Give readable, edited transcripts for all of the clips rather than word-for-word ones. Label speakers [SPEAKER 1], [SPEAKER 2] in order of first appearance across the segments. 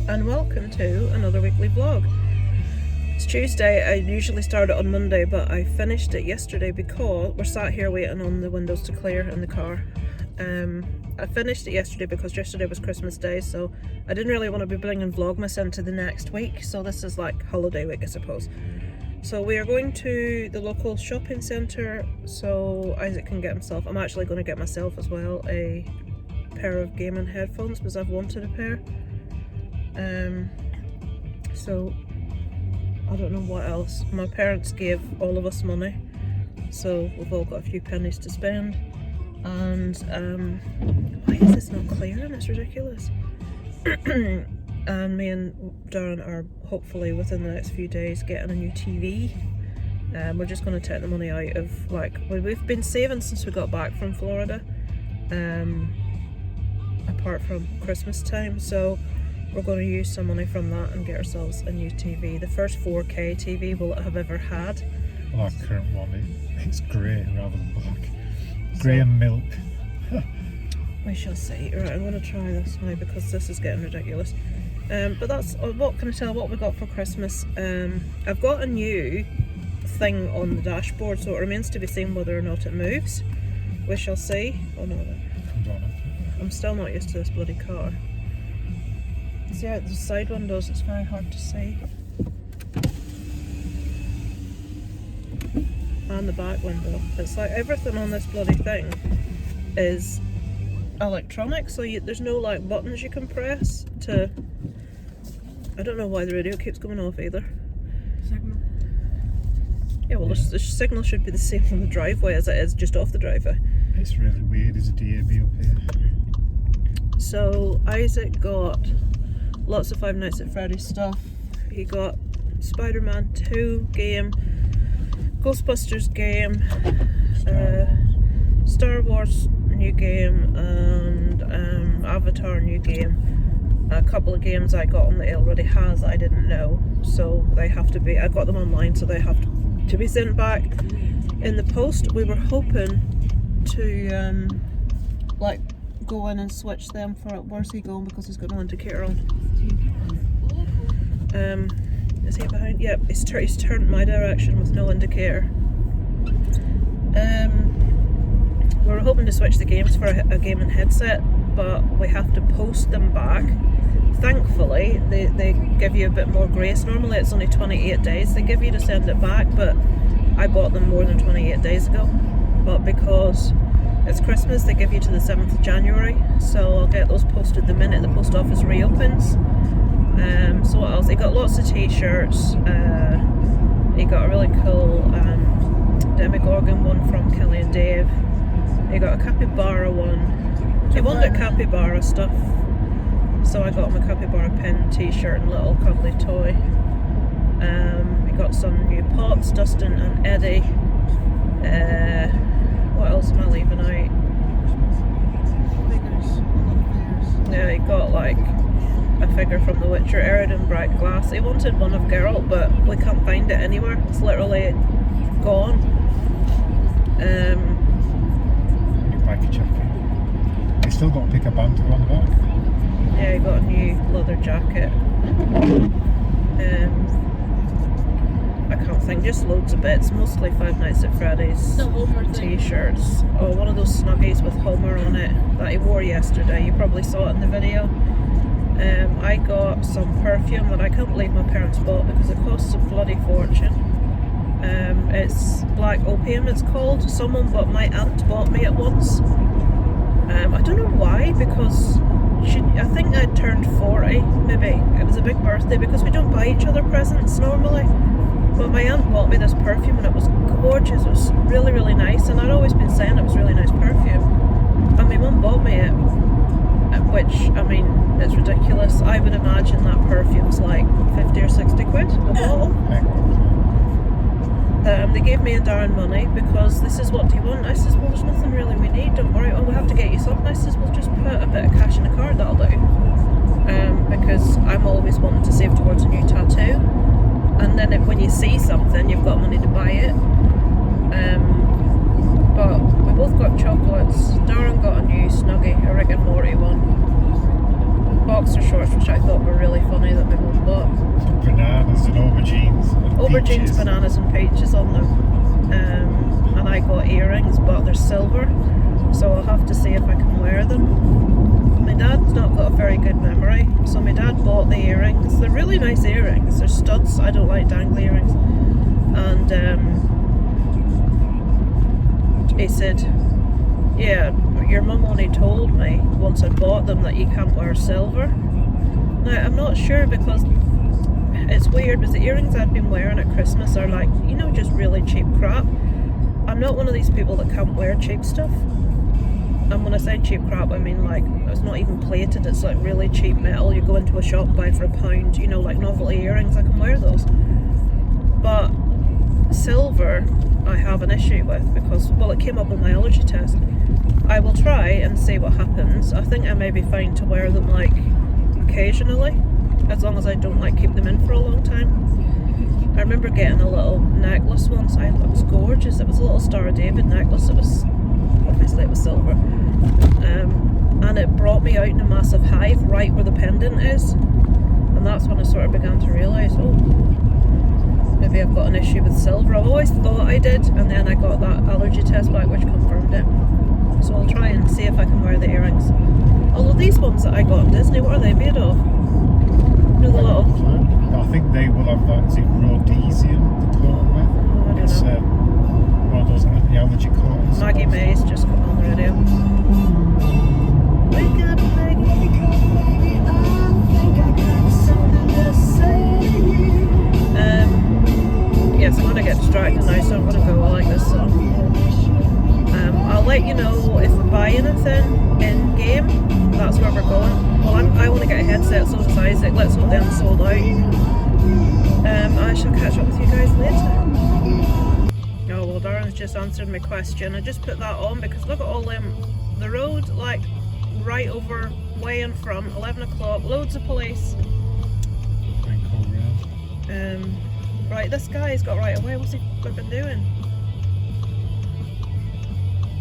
[SPEAKER 1] and welcome to another weekly vlog. It's Tuesday. I usually start it on Monday, but I finished it yesterday because we're sat here waiting on the windows to clear in the car. I finished it yesterday because yesterday was Christmas Day, so I didn't really want to be bringing Vlogmas into the next week, so this is like holiday week, I suppose. So we are going to the local shopping centre so Isaac can get himself, I'm actually going to get myself as well, a pair of gaming headphones because I've wanted a pair. So I don't know what else. My parents gave all of us money, so we've all got a few pennies to spend. And why is this not clearing? It's ridiculous. And me and Darren are hopefully within the next few days getting a new TV. We're just going to take the money out of, like, we've been saving since we got back from Florida, apart from Christmas time, so we're going to use some money from that and get ourselves a new TV. The first 4K TV we'll have ever had.
[SPEAKER 2] Well, our current one, it's grey rather than black. Grey and milk.
[SPEAKER 1] We shall see. Right, I'm going to try this now because this is getting ridiculous. But that's, what can I tell what we got for Christmas? I've got a new thing on the dashboard, so it remains to be seen whether or not it moves. We shall see. Oh no, I'm still not used to this bloody car. See out the side windows, it's very hard to see. And the back window. It's like everything on this bloody thing is electronic, so there's no like buttons you can press to... I don't know why the radio keeps going off either.
[SPEAKER 3] Signal.
[SPEAKER 1] Yeah, well, the signal should be the same on the driveway as it is just off the driveway.
[SPEAKER 2] It's really weird, there's a DAB up here.
[SPEAKER 1] So Isaac got lots of Five Nights at Freddy's stuff. He got Spider-Man 2 game, Ghostbusters game, Star Wars new game, and Avatar new game. A couple of games I got on that he already has that I didn't know, so they have to be, I got them online, so they have to be sent back in the post. We were hoping to like go in and switch them for it. Where's he going? Because he's got no indicator on. Is he behind? Yep, he's turned my direction with no indicator. We were hoping to switch the games for a gaming headset, but we have to post them back. Thankfully, they give you a bit more grace. Normally it's only 28 days they give you to send it back, but I bought them more than 28 days ago. But because it's Christmas, they give you to the 7th of January, so I'll get those posted the minute the post office reopens. So what else? He got lots of t-shirts. He got a really cool Demogorgon one from Kelly and Dave. He got a capybara one. He wanted capybara stuff, so I got him a capybara pin, t-shirt and little cuddly toy. He got some new pots, Dustin and Eddie. What else am I leaving out? Yeah, he got like a figure from The Witcher, Eridan Bright Glass. He wanted one of Geralt, but we can't find it anywhere. It's literally gone.
[SPEAKER 2] New biker jacket. They still got to pick a banter on the back.
[SPEAKER 1] Yeah, he got a new leather jacket. I can't think, just loads of bits, mostly Five Nights at Freddy's t-shirts. Oh, one of those snuggies with Homer on it that he wore yesterday. You probably saw it in the video. I got some perfume that I can't believe my parents bought because it costs a bloody fortune. It's Black Opium it's called. Someone bought, my aunt bought me it once. I don't know why, because I think I turned 40, maybe. It was a big birthday because we don't buy each other presents normally. But my aunt bought me this perfume and it was gorgeous. It was really, really nice, and I'd always been saying it was really nice perfume. And my mum bought me it, which, I mean, it's ridiculous. I would imagine that perfume's like 50 or 60 quid a bottle. They gave me and Darren money because this is what do you want? I says, well, there's nothing really we need, don't worry. Oh, we have to get you something. I says, well, just put a bit of cash in a card, that'll do. Because I'm always wanting to save towards a new tattoo. And then when you see something, you've got money to buy it. But we both got chocolates. Darren got a new Snuggie, a Rick and Morty one. boxer shorts, which I thought were really funny that my mum bought.
[SPEAKER 2] Bananas and aubergines. And
[SPEAKER 1] Aubergines,
[SPEAKER 2] peaches.
[SPEAKER 1] bananas and peaches on them. And I got earrings, but they're silver, so I'll have to see if I can wear them. My dad's not got a very good memory, so my dad bought the earrings. They're really nice earrings. They're studs. I don't like dangly earrings. And he said, yeah, your mum only told me once I bought them that you can't wear silver. Now, I'm not sure, because it's weird, because the earrings I'd been wearing at Christmas are like, you know, just really cheap crap. I'm not one of these people that can't wear cheap stuff. And when I say cheap crap, I mean like, it's not even plated, it's like really cheap metal you go into a shop and buy for £1, you know, like novelty earrings. I can wear those. But silver, I have an issue with, because, well, it came up on my allergy test. I will try and see what happens. I think I may be fine to wear them like occasionally, as long as I don't like keep them in for a long time. I remember getting a little necklace once. It was gorgeous. It was a little Star of David necklace. It was, obviously it was silver, and it brought me out in a massive hive right where the pendant is, and that's when I sort of began to realise, oh, maybe I've got an issue with silver. I've always thought I did, and then I got that allergy test back which confirmed it. So I'll try and see if I can wear the earrings. Although these ones that I got in Disney, what are they made of? You know, the little...
[SPEAKER 2] I think they will have that, is it rhodesium, the cotton with?
[SPEAKER 1] Oh, I don't
[SPEAKER 2] It's
[SPEAKER 1] know.
[SPEAKER 2] one of those anti-allergy cottons.
[SPEAKER 1] Maggie May's just come on the radio. Wake up, Maggie. I think I got something to say. Yes, I'm gonna get distracted now, so I'm gonna go like this song. I'll let you know if we buy anything in game. That's where we're going. Well, I want to get a headset, so does Isaac. Let's hope they're sold out. I shall catch up with you guys later. Oh well, Darren's just answered my question. I just put that on because look at all them, the road like right over way in front, 11 o'clock, loads of police. Right, this guy's got right away. What's he been doing?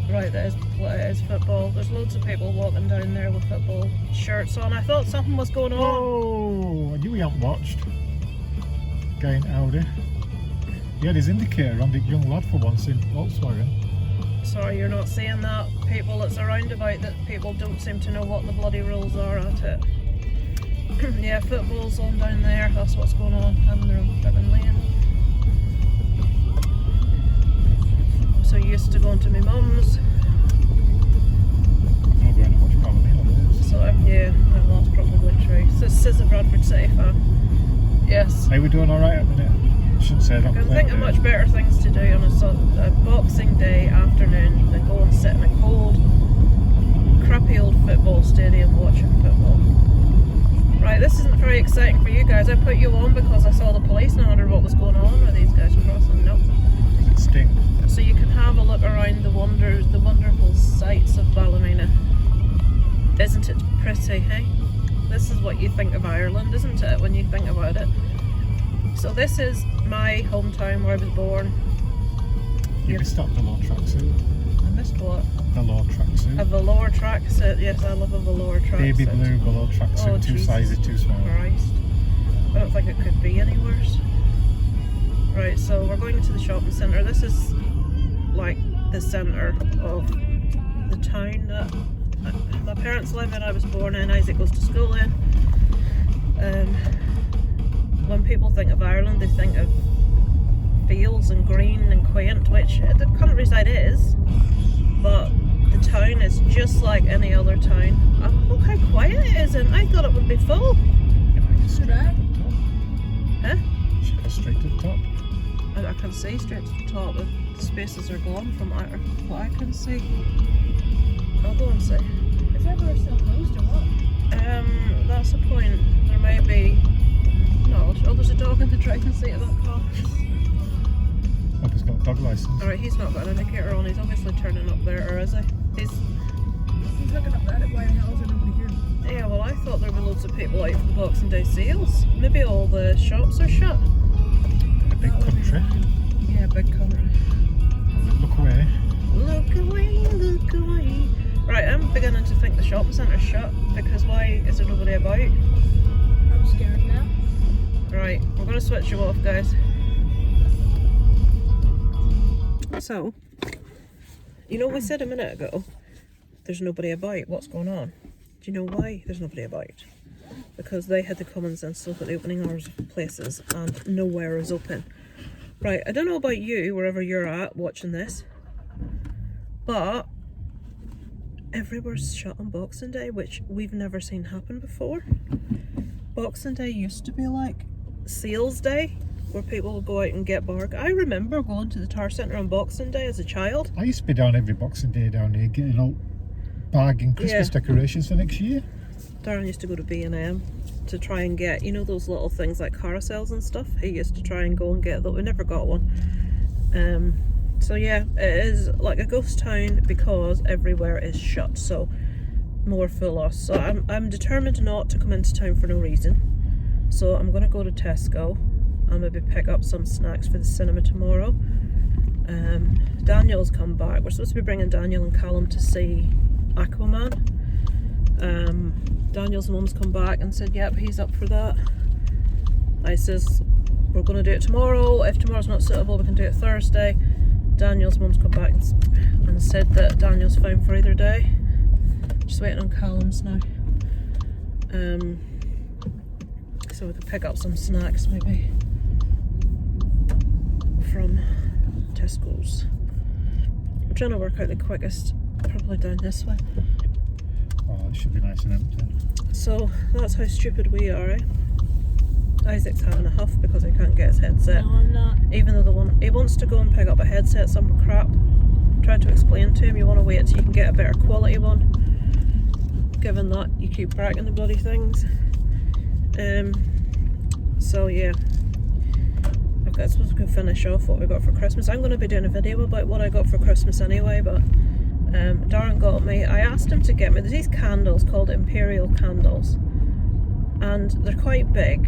[SPEAKER 1] Right, that is football. There's loads of people walking down there with football shirts on. I thought something was going on.
[SPEAKER 2] Oh, I knew he hadn't watched. Guy in Audi. He had his indicator on, the young lad for once in Volkswagen.
[SPEAKER 1] Sorry, you're not seeing that, people. It's a roundabout that people don't seem to know what the bloody rules are at it. Yeah, football's on down there. That's what's going on. I'm in the wrong flipping lane. I'm so used to going to my mum's.
[SPEAKER 2] I'm not going to watch Palomino.
[SPEAKER 1] So yeah, well, that's probably true. So this is a Bradford City fan. Yes.
[SPEAKER 2] Are we doing alright at the minute? Shouldn't say that.
[SPEAKER 1] I can think of much better things to do on a Boxing Day afternoon than go and sit in a cold, crappy old football stadium watching football. Right, this isn't very exciting for you guys. I put you on because I saw the police and I wondered what was going on with these guys crossing. Nope.
[SPEAKER 2] Does it sting?
[SPEAKER 1] So you can have a look around the wonderful sights of Ballymena. Isn't it pretty, hey? This is what you think of Ireland, isn't it, when you think about it? So this is my hometown where I was born.
[SPEAKER 2] You missed out the velour tracksuit.
[SPEAKER 1] I missed what?
[SPEAKER 2] Velour tracksuit.
[SPEAKER 1] A velour tracksuit. Yes, I love a velour tracksuit.
[SPEAKER 2] Baby blue velour tracksuit,
[SPEAKER 1] Oh,
[SPEAKER 2] two
[SPEAKER 1] Jesus
[SPEAKER 2] sizes too small.
[SPEAKER 1] Christ. I don't think it could be any worse. Right, so we're going into the shopping centre. This is like the centre of the town that my parents live in, I was born in, Isaac goes to school in. When people think of Ireland, they think of fields and green and quaint, which the countryside is, but the town is just like any other town. Oh, look how quiet it is, and I thought it would be full.
[SPEAKER 2] Should I?
[SPEAKER 1] Huh?
[SPEAKER 2] Should I straight to the top?
[SPEAKER 1] I can see straight to the top, but the spaces are gone from what I can see. I'll go and see.
[SPEAKER 3] Is that door still closed or what?
[SPEAKER 1] That's the point. There may be. No, oh, there's a dog in the driving seat of that car.
[SPEAKER 2] Hope he's got a dog licence.
[SPEAKER 1] Alright, he's not got an indicator on. He's obviously turning up there, or is he?
[SPEAKER 3] He's looking up at it. Why the hell is there nobody here?
[SPEAKER 1] Yeah, well, I thought there were loads of people out for the Boxing Day sales. Maybe all the shops are shut.
[SPEAKER 2] A big country.
[SPEAKER 1] Yeah, big country.
[SPEAKER 2] Look away.
[SPEAKER 1] Look away, look away. Right, I'm beginning to think the shopping centre's shut because why is there nobody about?
[SPEAKER 3] I'm scared now.
[SPEAKER 1] Right, we're going to switch you off, guys. So, you know we said a minute ago, there's nobody about. What's going on? Do you know why there's nobody about? Because they had the common sense to look at the opening hours of places and nowhere is open. Right, I don't know about you, wherever you're at watching this, but everywhere's shut on Boxing Day, which we've never seen happen before. Boxing Day used to be like sales day, where people would go out and get bargains. I remember going to the Tower Centre on Boxing Day as a child.
[SPEAKER 2] I used to be down every Boxing Day down here getting all bargain Christmas decorations for next year.
[SPEAKER 1] Darren used to go to B&M to try and get, you know, those little things like carousels and stuff. He used to try and go and get, though we never got one. So yeah, it is like a ghost town because everywhere is shut. So more full loss. So I'm determined not to come into town for no reason. So I'm gonna go to Tesco and maybe pick up some snacks for the cinema tomorrow. Daniel's come back. We're supposed to be bringing Daniel and Callum to see Aquaman. Daniel's mum's come back and said, yep, he's up for that. I says, we're going to do it tomorrow. If tomorrow's not suitable, we can do it Thursday. Daniel's mum's come back and said that Daniel's fine for either day. Just waiting on Callum's now. So we can pick up some snacks maybe from Tesco's. I'm trying to work out the quickest, probably down this way.
[SPEAKER 2] Oh, it should be nice and empty.
[SPEAKER 1] So that's how stupid we are, eh? Isaac's having a huff because he can't get his headset.
[SPEAKER 3] No, I'm not.
[SPEAKER 1] Even though he wants to go and pick up a headset, some crap. I'm trying to explain to him, you want to wait till you can get a better quality one. Given that you keep breaking the bloody things. So yeah. Okay, I suppose we can finish off what we got for Christmas. I'm going to be doing a video about what I got for Christmas anyway, but Darren got me, I asked him to get me, there's these candles called Imperial candles, and they're quite big,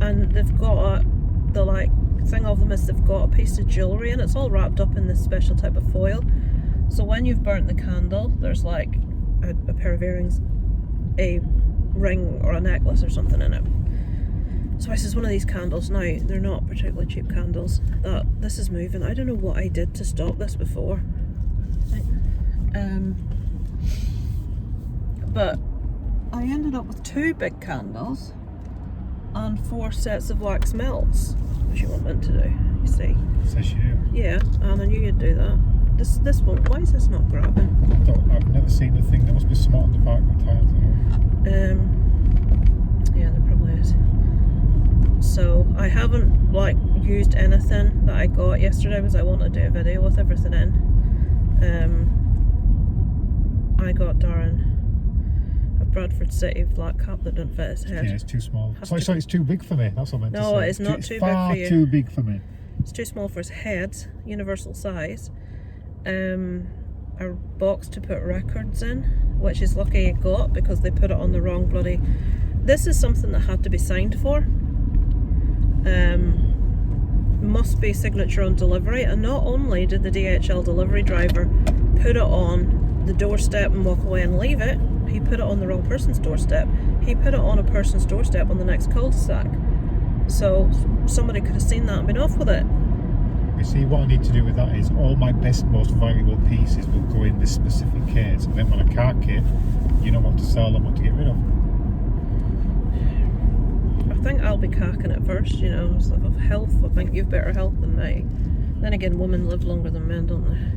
[SPEAKER 1] and they've got the like thing of them is they've got a piece of jewellery and it's all wrapped up in this special type of foil, so when you've burnt the candle there's like a pair of earrings, a ring or a necklace or something in it. So I says, one of these candles, now they're not particularly cheap candles, this is moving. I don't know what I did to stop this before. But I ended up with 2 big candles and 4 sets of wax melts, which you weren't meant to do, you see.
[SPEAKER 2] Says you.
[SPEAKER 1] Yeah, and I knew you'd do that. This one, why is this not grabbing?
[SPEAKER 2] I've never seen a thing. There must be something on the back of the tires.
[SPEAKER 1] Yeah, there probably is. So I haven't like used anything that I got yesterday because I wanted to do a video with everything in. I got Darren a Bradford City flat cap that didn't fit his head.
[SPEAKER 2] Yeah, it's too small. Sorry, it's too big for me. That's what I meant to say.
[SPEAKER 1] No, it's not too big for you.
[SPEAKER 2] It's far too big for me.
[SPEAKER 1] It's too small for his head, universal size. A box to put records in, which is lucky he got because they put it on the wrong bloody... This is something that had to be signed for. Must be signature on delivery, and not only did the DHL delivery driver put it on the doorstep and walk away and leave it, he put it on the wrong person's doorstep. He put it on a person's doorstep on the next cul-de-sac. So somebody could have seen that and been off with it.
[SPEAKER 2] You see, what I need to do with that is all my best, most valuable pieces will go in this specific case, and then when I car kit, you know what to sell and what to get rid of.
[SPEAKER 1] I think I'll be carking it first, you know, stuff of health. I think you've better health than me. Then again, women live longer than men, don't they?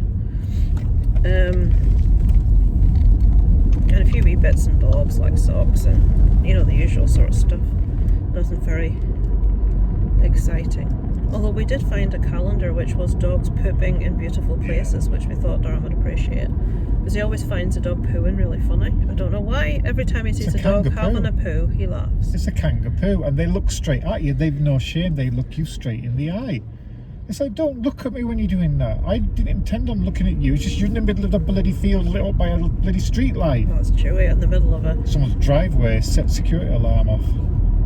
[SPEAKER 1] And a few wee bits and bobs like socks and, you know, the usual sort of stuff. Nothing very exciting. Although we did find a calendar which was dogs pooping in beautiful places, which we thought Darren would appreciate. Because he always finds a dog pooing really funny. I don't know why. Every time he sees a dog having a poo, he laughs.
[SPEAKER 2] It's a kangaroo, and they look straight at you. They've no shame. They look you straight in the eye. It's like, don't look at me when you're doing that. I didn't intend on looking at you. It's just you're in the middle of the bloody field lit up by a bloody street light.
[SPEAKER 1] That's Chewy in the middle of it.
[SPEAKER 2] Someone's driveway set security alarm off.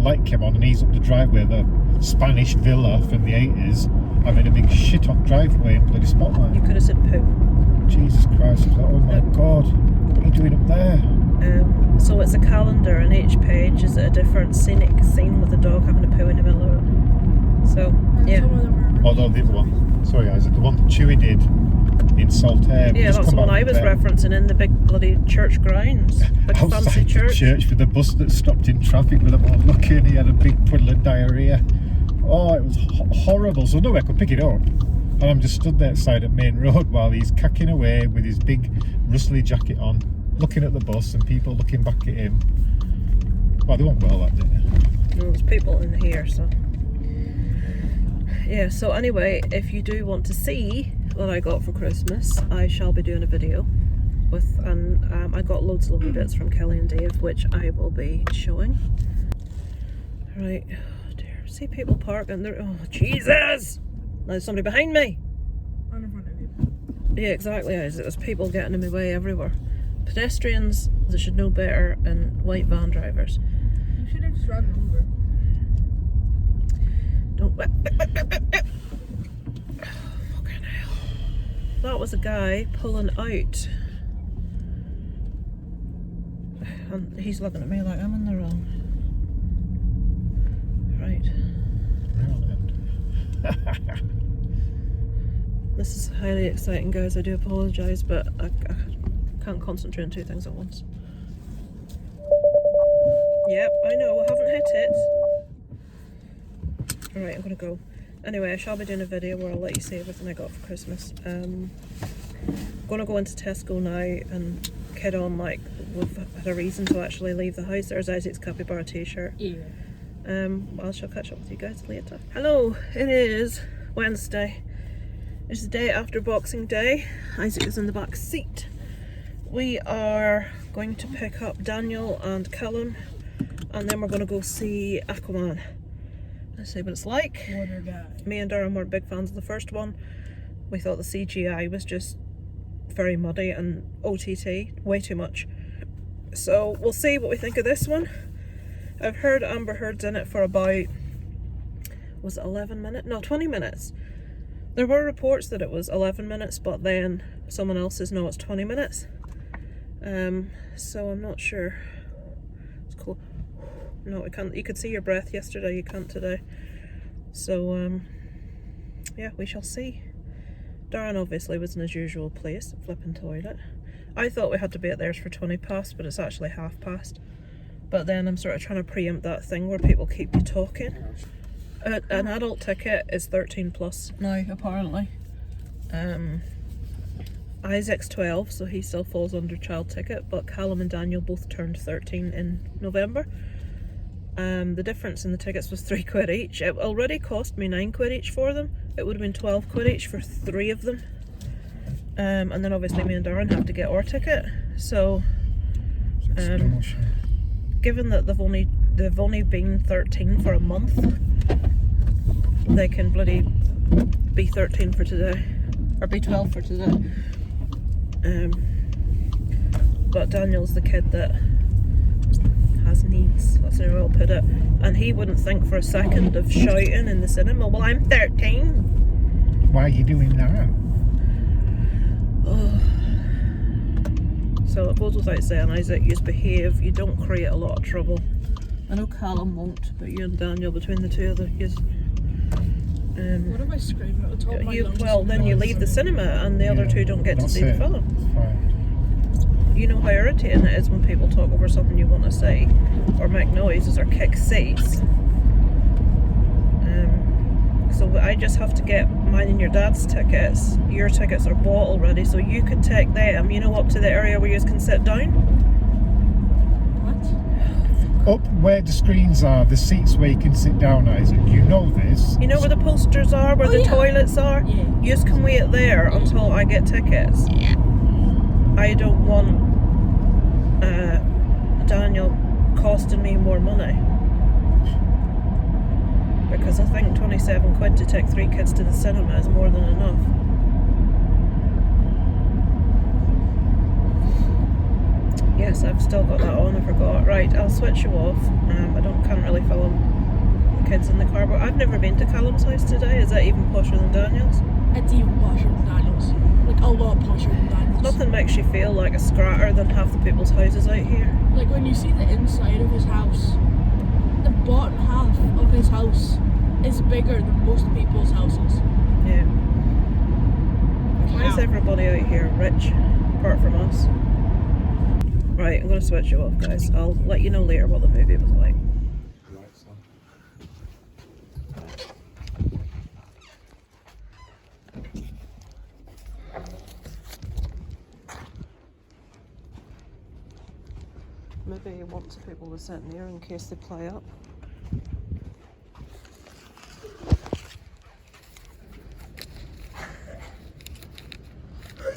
[SPEAKER 2] Light came on and he's up the driveway, the Spanish villa from the 80s, having a big shit on driveway and bloody spotlight.
[SPEAKER 1] You could have said poo.
[SPEAKER 2] Jesus Christ, I was like, oh my God, what are you doing up there?
[SPEAKER 1] So it's a calendar, and each page is a different scenic scene with a dog having a poo in the middle of it. So,
[SPEAKER 3] And
[SPEAKER 1] yeah.
[SPEAKER 3] some of them are
[SPEAKER 2] Although the other one, sorry guys, the one that Chewy did in Saltaire.
[SPEAKER 1] Yeah, that's the one I was referencing in the big bloody church grounds. Big fancy
[SPEAKER 2] Outside the
[SPEAKER 1] church.
[SPEAKER 2] church with the bus that stopped in traffic with them all looking. He had a big puddle of diarrhea. Oh, it was horrible. So nowhere could pick it up. And I'm just stood there outside at Main Road while he's cacking away with his big rustly jacket on, looking at the bus and people looking back at him. Well, they weren't well, that did they?
[SPEAKER 1] No, there's people in here, so. Yeah, so anyway, if you do want to see what I got for Christmas, I shall be doing a video with, and I got loads of lovely bits from Kelly and Dave, which I will be showing. Right, oh dear, see people parking there, oh Jesus! There's somebody behind me!
[SPEAKER 3] on in front of you.
[SPEAKER 1] Yeah, exactly, there's people getting in my way everywhere. Pedestrians, they should know better, and white van drivers.
[SPEAKER 3] You should have just run over.
[SPEAKER 1] Don't. Fucking hell. That was a guy pulling out. And he's looking at me like I'm in the wrong. Right. This is highly exciting, guys. I do apologise, but I can't concentrate on two things at once. Yep, I know, I haven't hit it. Alright, I'm gonna go. Anyway, I shall be doing a video where I'll let you see everything I got for Christmas. I'm gonna go into Tesco now and kid on like we've had a reason to actually leave the house. There's Isaac's capybara t-shirt.
[SPEAKER 3] Yeah.
[SPEAKER 1] I shall catch up with you guys later. Hello, it is Wednesday. It's the day after Boxing Day. Isaac is in the back seat. We are going to pick up Daniel and Callum, and then we're going to go see Aquaman. Let's see what it's like.
[SPEAKER 3] Water guy.
[SPEAKER 1] Me and Durham weren't big fans of the first one. We thought the CGI was just very muddy and OTT, way too much. So we'll see what we think of this one. I've heard Amber Heard's in it for about, was it 11 minutes? No, 20 minutes. There were reports that it was 11 minutes, but then someone else says no, it's 20 minutes. So I'm not sure. It's cool. No, we can't. You could see your breath yesterday, you can't today. So, yeah, we shall see. Darren obviously was in his usual place, flipping toilet. I thought we had to be at theirs for 20 past, but it's actually half past. But then I'm sort of trying to preempt that thing where people keep you talking. An adult ticket is 13 plus now, apparently. Isaac's 12, so he still falls under child ticket, but Callum and Daniel both turned 13 in November. The difference in the tickets was £3 each. It already cost me £9 each for them. It would have been £12 each for 3 of them. And then obviously me and Darren have to get our ticket. So, given that they've only been 13 for a month, they can bloody be 13 for today, or be 12 for today. But Daniel's the kid that has needs, that's how I'll put it, and he wouldn't think for a second of shouting in the cinema, well, I'm 13.
[SPEAKER 2] Why are you doing that?
[SPEAKER 1] Oh. So it goes without saying, Isaac, you behave, you don't create a lot of trouble. I know Callum won't, but you and Daniel, between the two of you,
[SPEAKER 3] What if I scream at the top of my lungs?
[SPEAKER 1] well, then you leave the cinema and the other two don't get to see the film.
[SPEAKER 2] Fine.
[SPEAKER 1] You know how irritating it is when people talk over something you want to say, or make noises, or kick seats. So I just have to get mine and your dad's tickets. Your tickets are bought already, so you could take them, you know, up to the area where you can sit down.
[SPEAKER 3] What?
[SPEAKER 2] Up where the screens are, the seats where you can sit down, Isaac. You know this.
[SPEAKER 1] You know where the posters are, where the toilets are?
[SPEAKER 3] Yeah.
[SPEAKER 1] You just can wait there until I get tickets. I don't want Daniel costing me more money. Because I think £27 to take 3 kids to the cinema is more than enough. Yes, I've still got that on, I forgot. Right, I'll switch you off. Can't really film the kids in the car, but I've never been to Callum's house today. Is that even posher than Daniel's?
[SPEAKER 3] It's even posher than Daniel's. Like, a lot posher than Daniel's.
[SPEAKER 1] Nothing makes you feel like a scratter than half the people's houses out here.
[SPEAKER 3] Like, when you see the inside of his house, the bottom half of his house is bigger than most people's houses.
[SPEAKER 1] Yeah. Why is everybody out here rich, apart from us? Right, I'm going to switch you off, guys. I'll let you know later what the movie was like. Maybe he wants people to sit near in case they play up.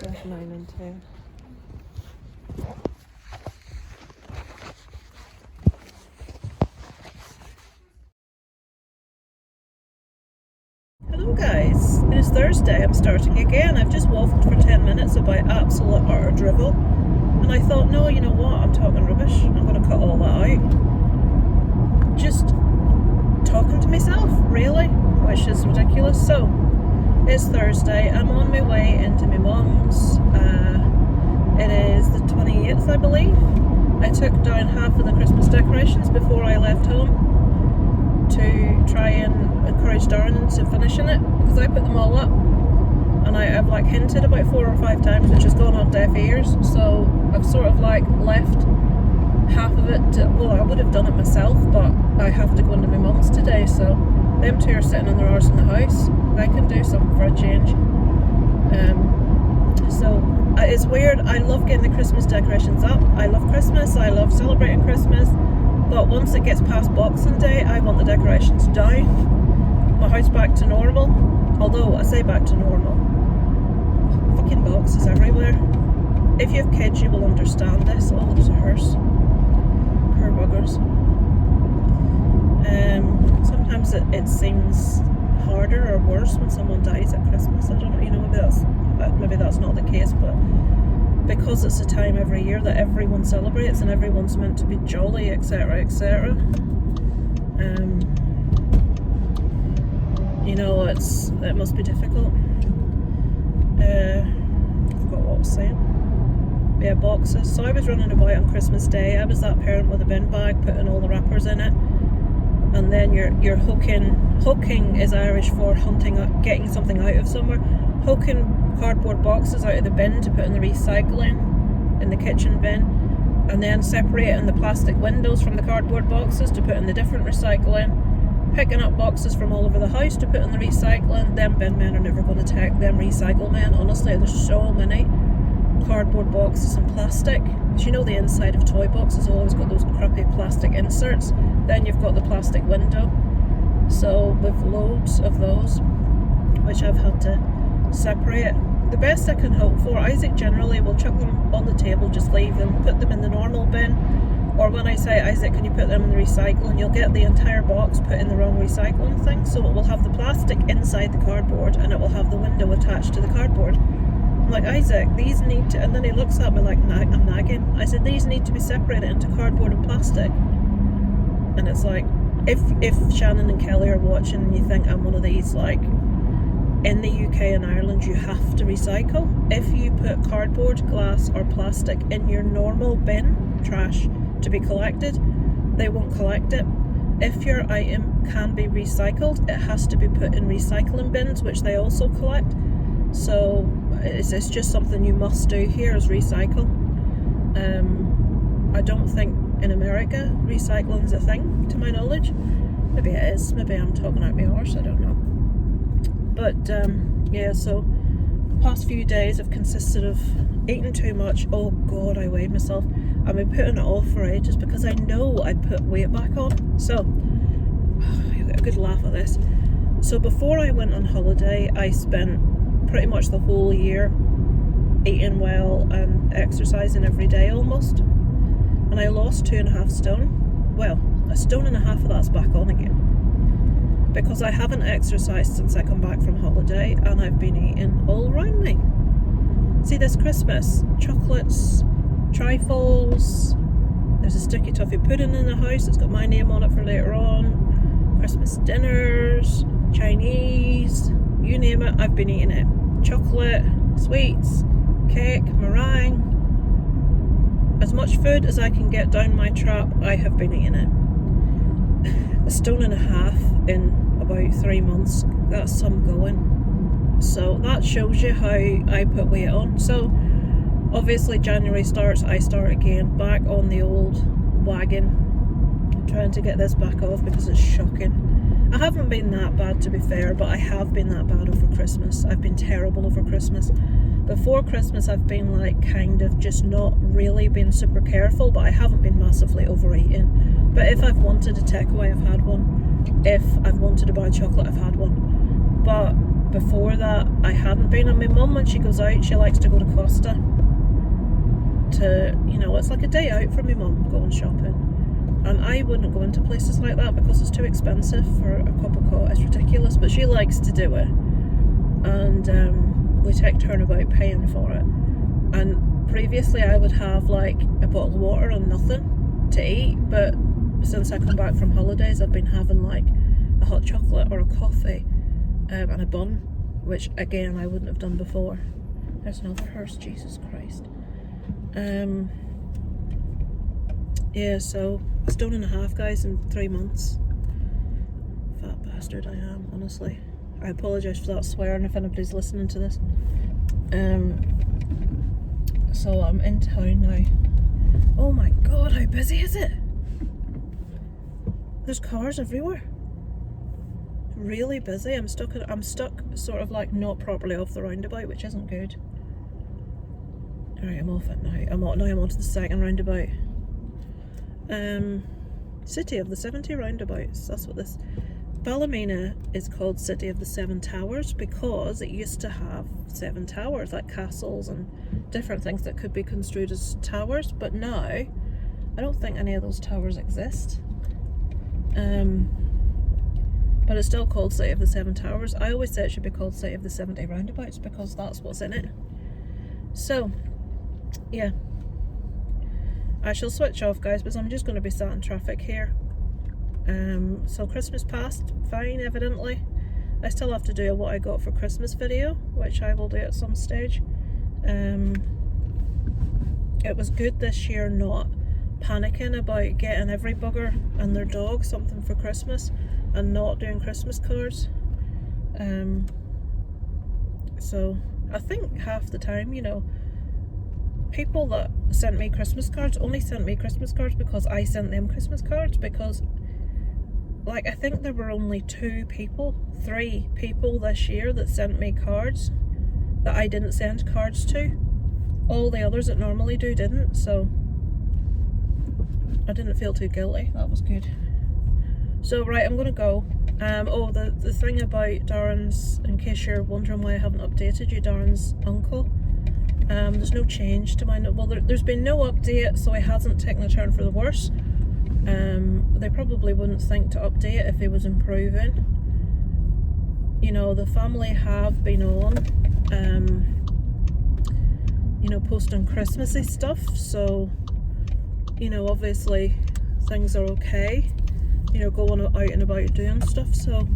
[SPEAKER 1] There's 9 and 10. Hello guys, it is Thursday, I'm starting again. I've just waffled for 10 minutes about absolute utter drivel. And I thought, no, you know what, I'm talking rubbish. I'm going to cut all that out. Just talking to myself, really, which is ridiculous. So, it's Thursday, I'm on my way into my mum's. It is the 28th, I believe. I took down half of the Christmas decorations before I left home to try and encourage Darren into finishing it, because I put them all up. And I've like hinted about 4 or 5 times, which has gone on deaf ears. So I've sort of like left half of it well, I would have done it myself, but I have to go into my mum's today, so them two are sitting on their arse in the house. I can do something for a change. So it's weird. I love getting the Christmas decorations up. I love Christmas. I love celebrating Christmas. But once it gets past Boxing Day, I want the decorations down. My house back to normal. Although I say back to normal. Fucking boxes everywhere. If you have kids, you will understand this. Oh, there's a hearse. Poor buggers. Sometimes it seems harder or worse when someone dies at Christmas. I don't know, you know, maybe that's not the case, but because it's a time every year that everyone celebrates and everyone's meant to be jolly, etc., etc. You know, it must be difficult. I forgot what I was saying. Yeah, boxes. So I was running about on Christmas Day. I was that parent with a bin bag putting all the wrappers in it. And then you're hooking is Irish for hunting, getting something out of somewhere. Hooking cardboard boxes out of the bin to put in the recycling, in the kitchen bin, and then separating the plastic windows from the cardboard boxes to put in the different recycling. Picking up boxes from all over the house to put in the recycling. Them bin men are never going to take them recycle men. Honestly, there's so many cardboard boxes and plastic. As you know, the inside of toy boxes always got those crappy plastic inserts. Then you've got the plastic window. So with loads of those, which I've had to separate. The best I can hope for, Isaac generally will chuck them on the table, just leave them, put them in the normal bin. Or when I say, Isaac, can you put them in the recycling, you'll get the entire box put in the wrong recycling thing. So it will have the plastic inside the cardboard and it will have the window attached to the cardboard. I'm like, Isaac, these need to, and then he looks at me like I'm nagging. I said, these need to be separated into cardboard and plastic. And it's like, if Shannon and Kelly are watching and you think I'm one of these, like, in the UK and Ireland you have to recycle. If you put cardboard, glass or plastic in your normal bin, trash, to be collected, they won't collect it. If your item can be recycled, it has to be put in recycling bins, which they also collect. So it's just something you must do here is recycle. I don't think in America recycling's a thing, to my knowledge. Maybe it is, maybe I'm talking out my arse, I don't know. But yeah, so past few days have consisted of eating too much. Oh god, I weighed myself. I've been putting it off for ages because I know I'd put weight back on. So you get a good laugh at this. So before I went on holiday, I spent pretty much the whole year eating well and exercising every day almost, and I lost 2.5 stone. Well, 1.5 stone of that's back on again because I haven't exercised since I come back from holiday, and I've been eating all around me. See, this Christmas, chocolates, trifles, there's a sticky toffee pudding in the house, it's got my name on it for later on, Christmas dinners, Chinese, you name it, I've been eating it. Chocolate, sweets, cake, meringue. As much food as I can get down my trap, I have been eating it. 1.5 stone in about 3 months. That's some going. So that shows you how I put weight on. So obviously January starts, I start again, back on the old wagon, trying to get this back off because it's shocking. I haven't been that bad, to be fair, but I have been that bad over Christmas. I've been terrible over Christmas. Before Christmas I've been like kind of just not really been super careful, but I haven't been massively overeating. But if I've wanted a takeaway, I've had one. If I've wanted to buy chocolate, I've had one. But before that I hadn't been. And my mum, when she goes out, she likes to go to Costa to, you know, it's like a day out for my mum going shopping. And I wouldn't go into places like that because it's too expensive for a cup of coffee. It's ridiculous, but she likes to do it. And we take turn about paying for it. And previously I would have like a bottle of water and nothing to eat, but since I come back from holidays I've been having like a hot chocolate or a coffee and a bun, which again I wouldn't have done before. There's another hearse, Jesus Christ. Yeah, so 1.5 stone, guys, in 3 months. Fat bastard I am, honestly. I apologise for that swearing if anybody's listening to this. So I'm in town now. Oh my god, how busy is it? There's cars everywhere. Really busy. I'm stuck sort of like not properly off the roundabout, which isn't good. Alright, I'm off it now. I'm onto the second roundabout. City of the 70 roundabouts. That's what this Ballymena is called City of the 7 Towers because it used to have 7 towers, like castles and different things that could be construed as towers, but now I don't think any of those towers exist. But it's still called City of the 7 Towers. I always say it should be called City of the 70 Roundabouts because that's what's in it. So, yeah. I shall switch off, guys, because I'm just going to be sat in traffic here. So Christmas passed fine, evidently. I still have to do a what I got for Christmas video, which I will do at some stage. It was good this year not panicking about getting every bugger and their dog something for Christmas and not doing Christmas cards. So I think half the time, you know, people that sent me Christmas cards only sent me Christmas cards because I sent them Christmas cards, because like I think there were only 3 people this year that sent me cards that I didn't send cards to. All the others that normally do didn't, so I didn't feel too guilty. That was good. So right, I'm gonna go. Oh, the thing about Darren's, in case you're wondering why I haven't updated you, Darren's uncle, there's no change to mine. Well, there's been no update, so he hasn't taken a turn for the worse. They probably wouldn't think to update if he was improving. You know, the family have been on, you know, posting Christmassy stuff, so, you know, obviously things are okay. You know, going out and about doing stuff, so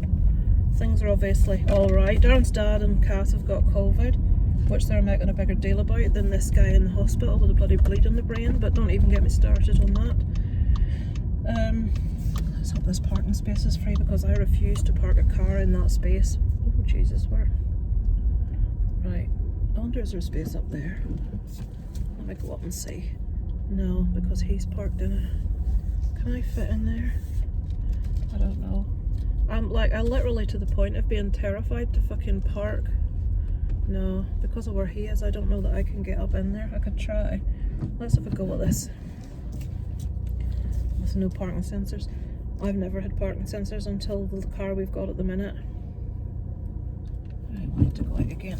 [SPEAKER 1] things are obviously alright. Darren's dad and Kath have got COVID, which they're making a bigger deal about than this guy in the hospital with a bloody bleed in the brain, but don't even get me started on that. Let's hope this parking space is free because I refuse to park a car in that space. Oh Jesus, where? Right, I wonder is there a space up there? Let me go up and see. No, because he's parked in it. Can I fit in there? I don't know. I'm literally to the point of being terrified to fucking park. No, because of where he is, I don't know that I can get up in there. I could try. Let's have a go at this. With no parking sensors. I've never had parking sensors until the car we've got at the minute. Right, we need to go out again.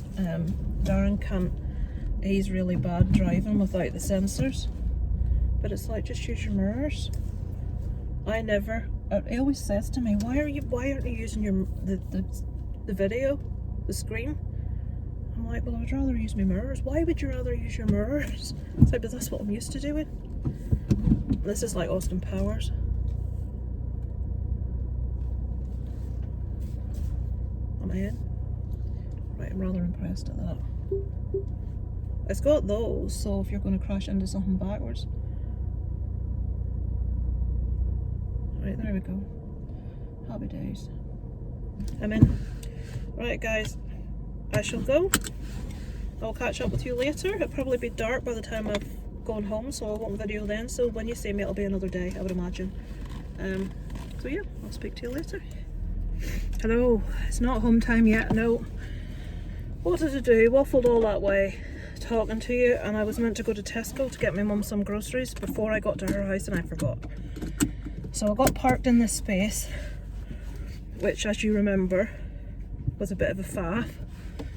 [SPEAKER 1] Darren can't. He's really bad driving without the sensors. But it's like, just use your mirrors. I never. He always says to me, why aren't you using the video, the screen? I'm like, well, I would rather use my mirrors. Why would you rather use your mirrors? It's like, but that's what I'm used to doing. This is like Austin Powers. Am I in? I'm rather impressed at that. It's got those, so if you're going to crash into something backwards. Right, there we go. Happy days. I'm in. Right guys, I shall go. I'll catch up with you later. It'll probably be dark by the time I've gone home, so I won't video then. So when you see me, it'll be another day, I would imagine. So yeah, I'll speak to you later. Hello, it's not home time yet, no. What did I do? Waffled all that way talking to you, and I was meant to go to Tesco to get my mum some groceries before I got to her house, and I forgot. So I got parked in this space, which, as you remember, was a bit of a faff.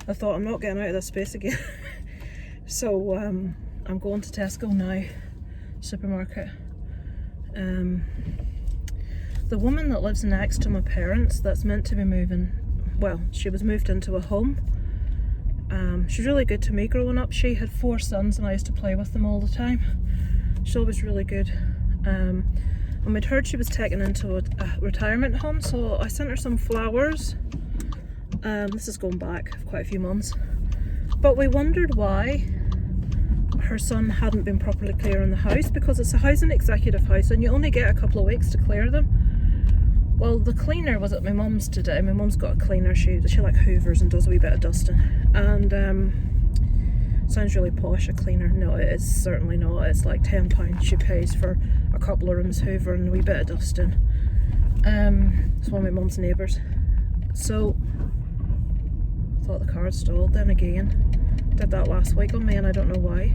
[SPEAKER 1] I thought, I'm not getting out of this space again. So I'm going to Tesco now, supermarket. The woman that lives next to my parents, that's meant to be moving, well, she was moved into a home. She's really good to me growing up. She had 4 sons and I used to play with them all the time. She's always really good. And we'd heard she was taken into a retirement home, so I sent her some flowers. This is going back quite a few months. But we wondered why her son hadn't been properly clearing the house, because it's a housing executive house and you only get a couple of weeks to clear them. Well, the cleaner was at my mum's today. My mum's got a cleaner. She like hoovers and does a wee bit of dusting. And sounds really posh, a cleaner. No, it is certainly not. It's like £10 she pays for a couple of rooms hoovering and a wee bit of dusting. It's one of my mum's neighbours. So I thought the car had stalled then again. Did that last week on me and I don't know why.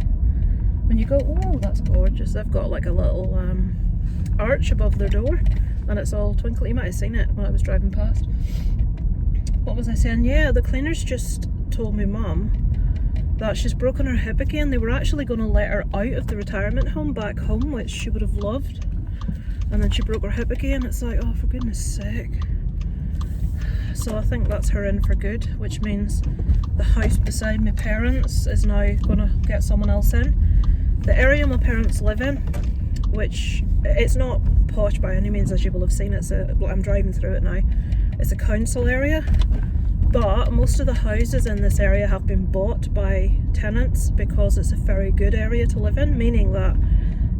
[SPEAKER 1] When you go, oh, that's gorgeous. They've got like a little arch above their door. And it's all twinkly. You might have seen it when I was driving past. What was I saying? Yeah, the cleaners just told me mum that she's broken her hip again. They were actually going to let her out of the retirement home back home, which she would have loved. And then she broke her hip again. It's like, oh, for goodness sake. So I think that's her in for good, which means the house beside my parents is now going to get someone else in. The area my parents live in, which it's not posh by any means, as you will have seen. I'm driving through it now. It's a council area, but most of the houses in this area have been bought by tenants because it's a very good area to live in, meaning that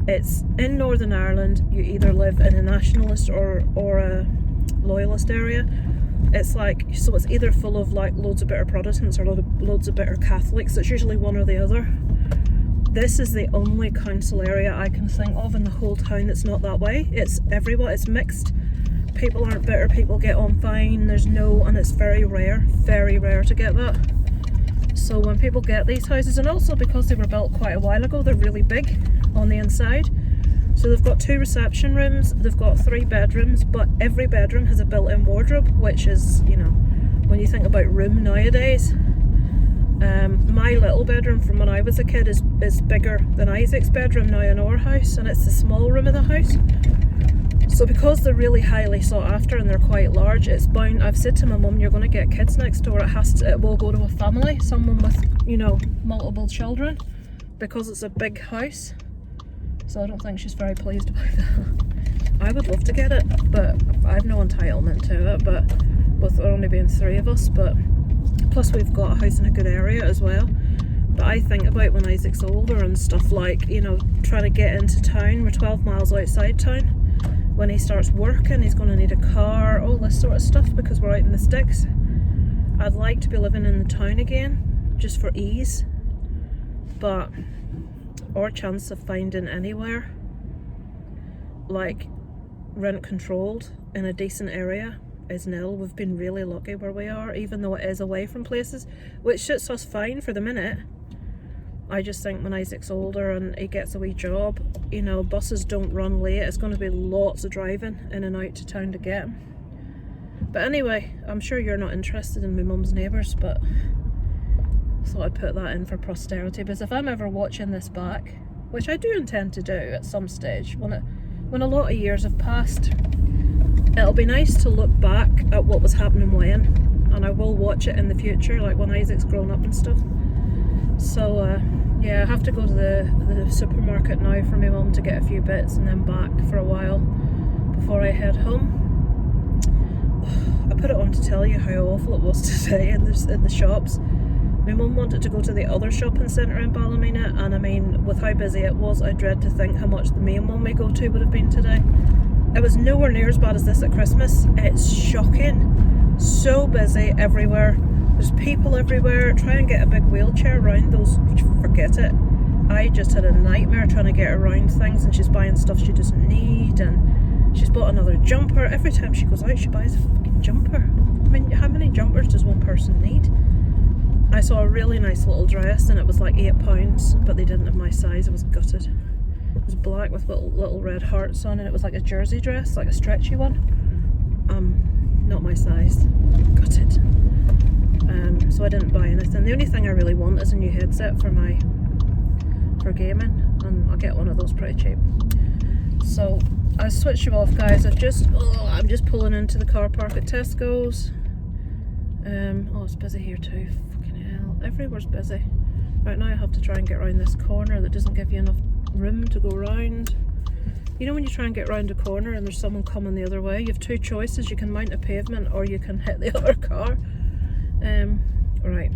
[SPEAKER 1] it's in Northern Ireland. You either live in a nationalist or a loyalist area. It's like, so it's either full of like loads of bitter Protestants or loads of bitter Catholics. It's usually one or the other. This is the only council area I can think of in the whole town that's not that way. It's everywhere, it's mixed. People aren't bitter, people get on fine, and it's very rare to get that. So when people get these houses, and also because they were built quite a while ago, they're really big on the inside. So they've got 2 reception rooms, they've got 3 bedrooms, but every bedroom has a built-in wardrobe, which is, you know, when you think about room nowadays, my little bedroom from when I was a kid is bigger than Isaac's bedroom now in our house, and it's the small room of the house. So because they're really highly sought after and they're quite large, it's bound. I've said to my mum, you're going to get kids next door. It will go to a family, someone with, you know, multiple children, because it's a big house. So I don't think she's very pleased about that. I would love to get it, but I've no entitlement to it. But with there only being 3 of us, but. Plus we've got a house in a good area as well. But I think about when Isaac's older and stuff, like, you know, trying to get into town. We're 12 miles outside town. When he starts working, he's going to need a car, all this sort of stuff, because we're out in the sticks. I'd like to be living in the town again, just for ease. But our chance of finding anywhere, like, rent controlled in a decent area is nil. We've been really lucky where we are, even though it is away from places, which suits us fine for the minute. I just think when Isaac's older and he gets a wee job, you know, buses don't run late. It's going to be lots of driving in and out to town to get him. But anyway, I'm sure you're not interested in my mum's neighbours, but I thought I'd put that in for posterity, because if I'm ever watching this back, which I do intend to do at some stage, when a lot of years have passed, it'll be nice to look back at what was happening when, and I will watch it in the future, like when Isaac's grown up and stuff. So yeah, I have to go to the supermarket now for my mum to get a few bits, and then back for a while before I head home. I put it on on to tell you how awful it was today in the shops. My mum wanted to go to the other shopping centre in Ballymena, and I mean, with how busy it was, I dread to think how much the main one we go to would have been today. It was nowhere near as bad as this at Christmas. It's shocking. So busy everywhere. There's people everywhere. Try and get a big wheelchair around those, forget it. I just had a nightmare trying to get around things, and she's buying stuff she doesn't need, and she's bought another jumper. Every time she goes out, she buys a fucking jumper. I mean, how many jumpers does one person need? I saw a really nice little dress and it was like £8, but they didn't have my size. I was gutted. It was black with little red hearts on, and it was like a jersey dress, like a stretchy one. Not my size. Gutted. So I didn't buy anything. The only thing I really want is a new headset for gaming, and I'll get one of those pretty cheap. So I switched you off, guys. I'm just pulling into the car park at Tesco's. Oh, it's busy here too. Fucking hell, everywhere's busy. Right now I have to try and get around this corner that doesn't give you enough room to go round. You know when you try and get round a corner and there's someone coming the other way, you have two choices. You can mount a pavement or you can hit the other car. Right,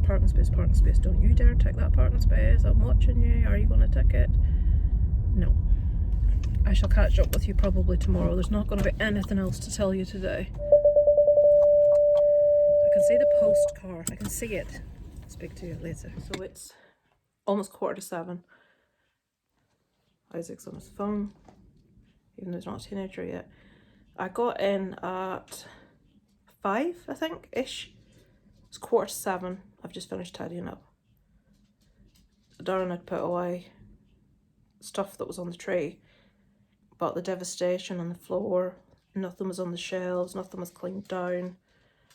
[SPEAKER 1] parking space, don't you dare take that parking space. I'm watching you. Are you going to take it? No. I shall catch up with you probably tomorrow. There's not going to be anything else to tell you today. I can see the post car. I can see it. I'll speak to you later. So it's almost 7:15. Isaac's on his phone, even though he's not a teenager yet. I got in at 5, I think, ish. It's 7:15. I've just finished tidying up. Darren had put away stuff that was on the tray, but the devastation on the floor, nothing was on the shelves, nothing was cleaned down.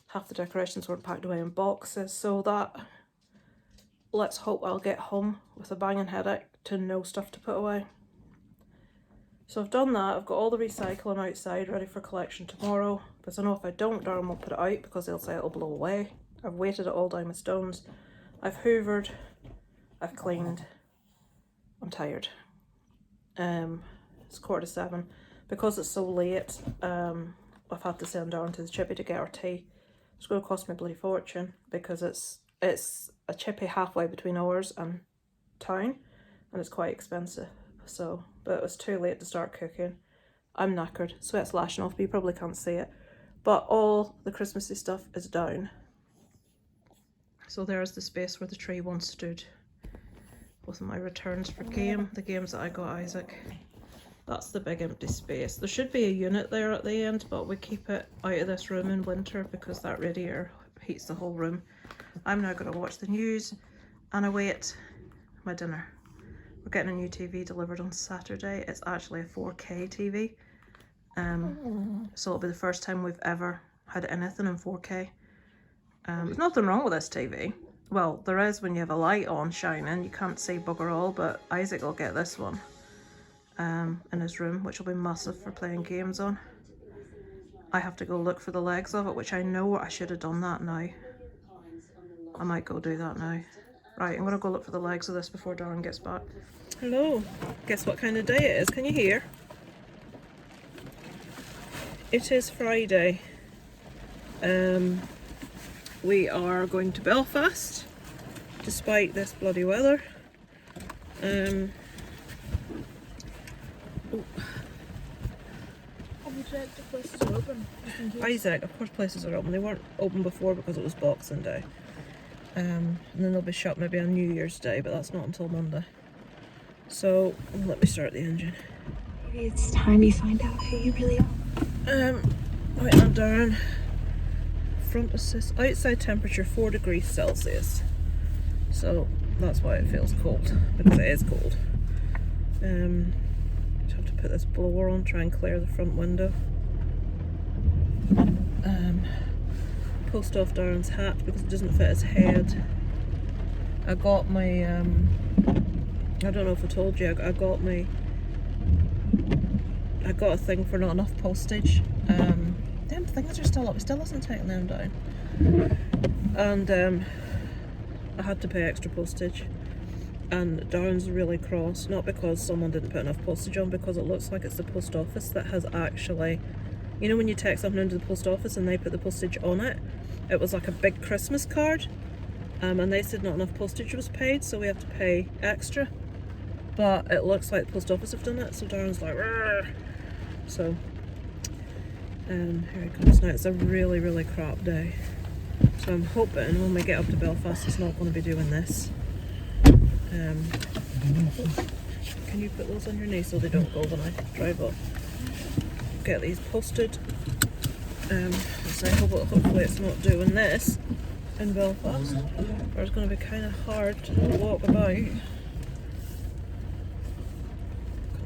[SPEAKER 1] Half the decorations weren't packed away in boxes, so that, let's hope I'll get home with a banging headache to no stuff to put away. So I've done that. I've got all the recycling outside ready for collection tomorrow, because I know if I don't, Darren will put it out because they'll say it'll blow away. I've weighted it all down with stones. I've hoovered, I've cleaned. I'm tired. It's 7:15. Because it's so late, I've had to send Darren to the chippy to get our tea. It's going to cost me a bloody fortune because it's a chippy halfway between ours and town, and it's quite expensive. So, but it was too late to start cooking. I'm knackered, sweat's lashing off, but you probably can't see it. But all the Christmassy stuff is down. So there's the space where the tree once stood with my returns for the games that I got Isaac. That's the big empty space. There should be a unit there at the end, but we keep it out of this room in winter because that radiator heats the whole room. I'm now going to watch the news and await my dinner. We're getting a new TV delivered on Saturday. It's actually a 4K TV. So it'll be the first time we've ever had anything in 4K. There's nothing wrong with this TV. Well, there is when you have a light on shining. You can't see bugger all, but Isaac will get this one in his room, which will be massive for playing games on. I have to go look for the legs of it, which I know I should have done that now. I might go do that now. Right, I'm going to go look for the legs of this before Darren gets back. Hello. Guess what kind of day it is? Can you hear? It is Friday. We are going to Belfast, despite this bloody weather.
[SPEAKER 3] Have you checked if places are open?
[SPEAKER 1] Isaac, of course places are open. They weren't open before because it was Boxing Day. And then they'll be shut maybe on New Year's Day, but that's not until Monday. So, let me start the engine.
[SPEAKER 4] Maybe it's time you find out who you really are.
[SPEAKER 1] Right on, Darren. Front assist, outside temperature 4 degrees Celsius. So, that's why it feels cold, because it is cold. Just have to put this blower on, try and clear the front window. Post off Darren's hat because it doesn't fit his head. I got my, I don't know if I told you, I got a thing for not enough postage. Them things are still up, it still hasn't taken them down. And I had to pay extra postage. And Darren's really cross, not because someone didn't put enough postage on, because it looks like it's the post office that has actually You know when you take something into the post office and they put the postage on it? It was like a big Christmas card. And they said not enough postage was paid, so we have to pay extra. But it looks like the post office have done it, so Darren's like, "Rrr." So, here he comes now. It's a really, really crap day. So I'm hoping when we get up to Belfast, it's not going to be doing this. Can you put those on your knee so they don't go when I drive up? Get these posted. So hopefully it's not doing this in Belfast, or it's going to be kind of hard to walk about. Can't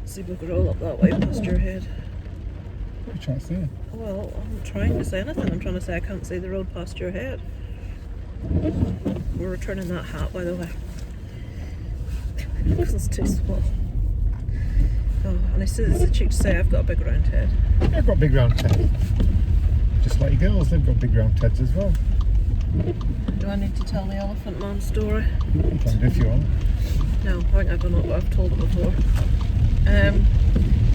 [SPEAKER 1] see we could roll up that way past your head.
[SPEAKER 2] What are you trying to say?
[SPEAKER 1] Well, I'm not trying to say anything. I'm trying to say I can't see the road past your head. We're returning that hat, by the way. Because it's too small. Oh, and he says it's a cheek to say I've got a big round head.
[SPEAKER 2] I've got a big round head. Just like your girls, they've got big round heads as well.
[SPEAKER 1] Do I need to tell the Elephant Man story?
[SPEAKER 2] You can do if you want.
[SPEAKER 1] No, I think I've told it before.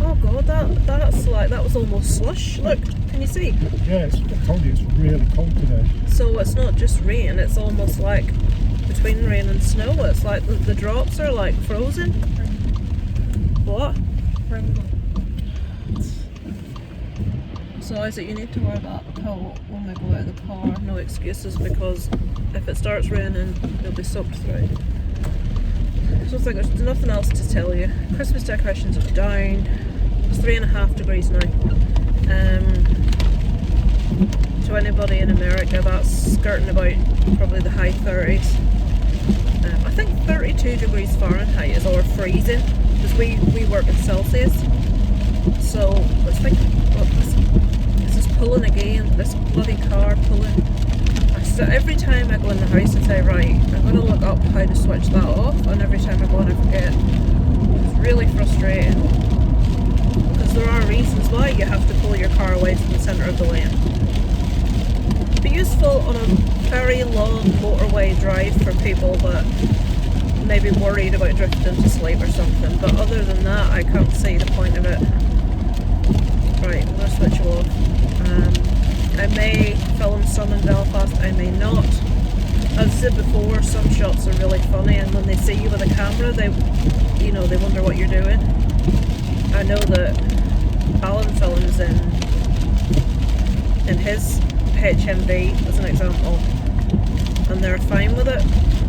[SPEAKER 1] Oh god, that's like, that was almost slush. Look, can you see?
[SPEAKER 2] Yeah, I told you it's really cold today.
[SPEAKER 1] So it's not just rain, it's almost like between rain and snow. It's like the drops are like frozen. What? So Isaac, you need to wear that coat when we go out of the car. No excuses, because if it starts raining, you'll be soaked through. So it's like there's nothing else to tell you. Christmas decorations are down. It's 3.5 degrees now. To anybody in America, that's skirting about probably the high 30s. I think 32 degrees Fahrenheit is our freezing, because we work in Celsius. So let's think, look, this is pulling again, this bloody car pulling. Every time I go in the house and say, right, I'm going to look up how to switch that off, and every time I go in I forget. It's really frustrating, because there are reasons why you have to pull your car away from the centre of the lane. Be useful on a very long motorway drive for people that may be worried about drifting to sleep or something, but other than that I can't see the point of it. Right, I'm going to switch you off. I may film some in Belfast, I may not. As I said before, some shots are really funny, and when they see you with a camera, they wonder what you're doing. I know that Alan films in his HMV as an example, and they're fine with it.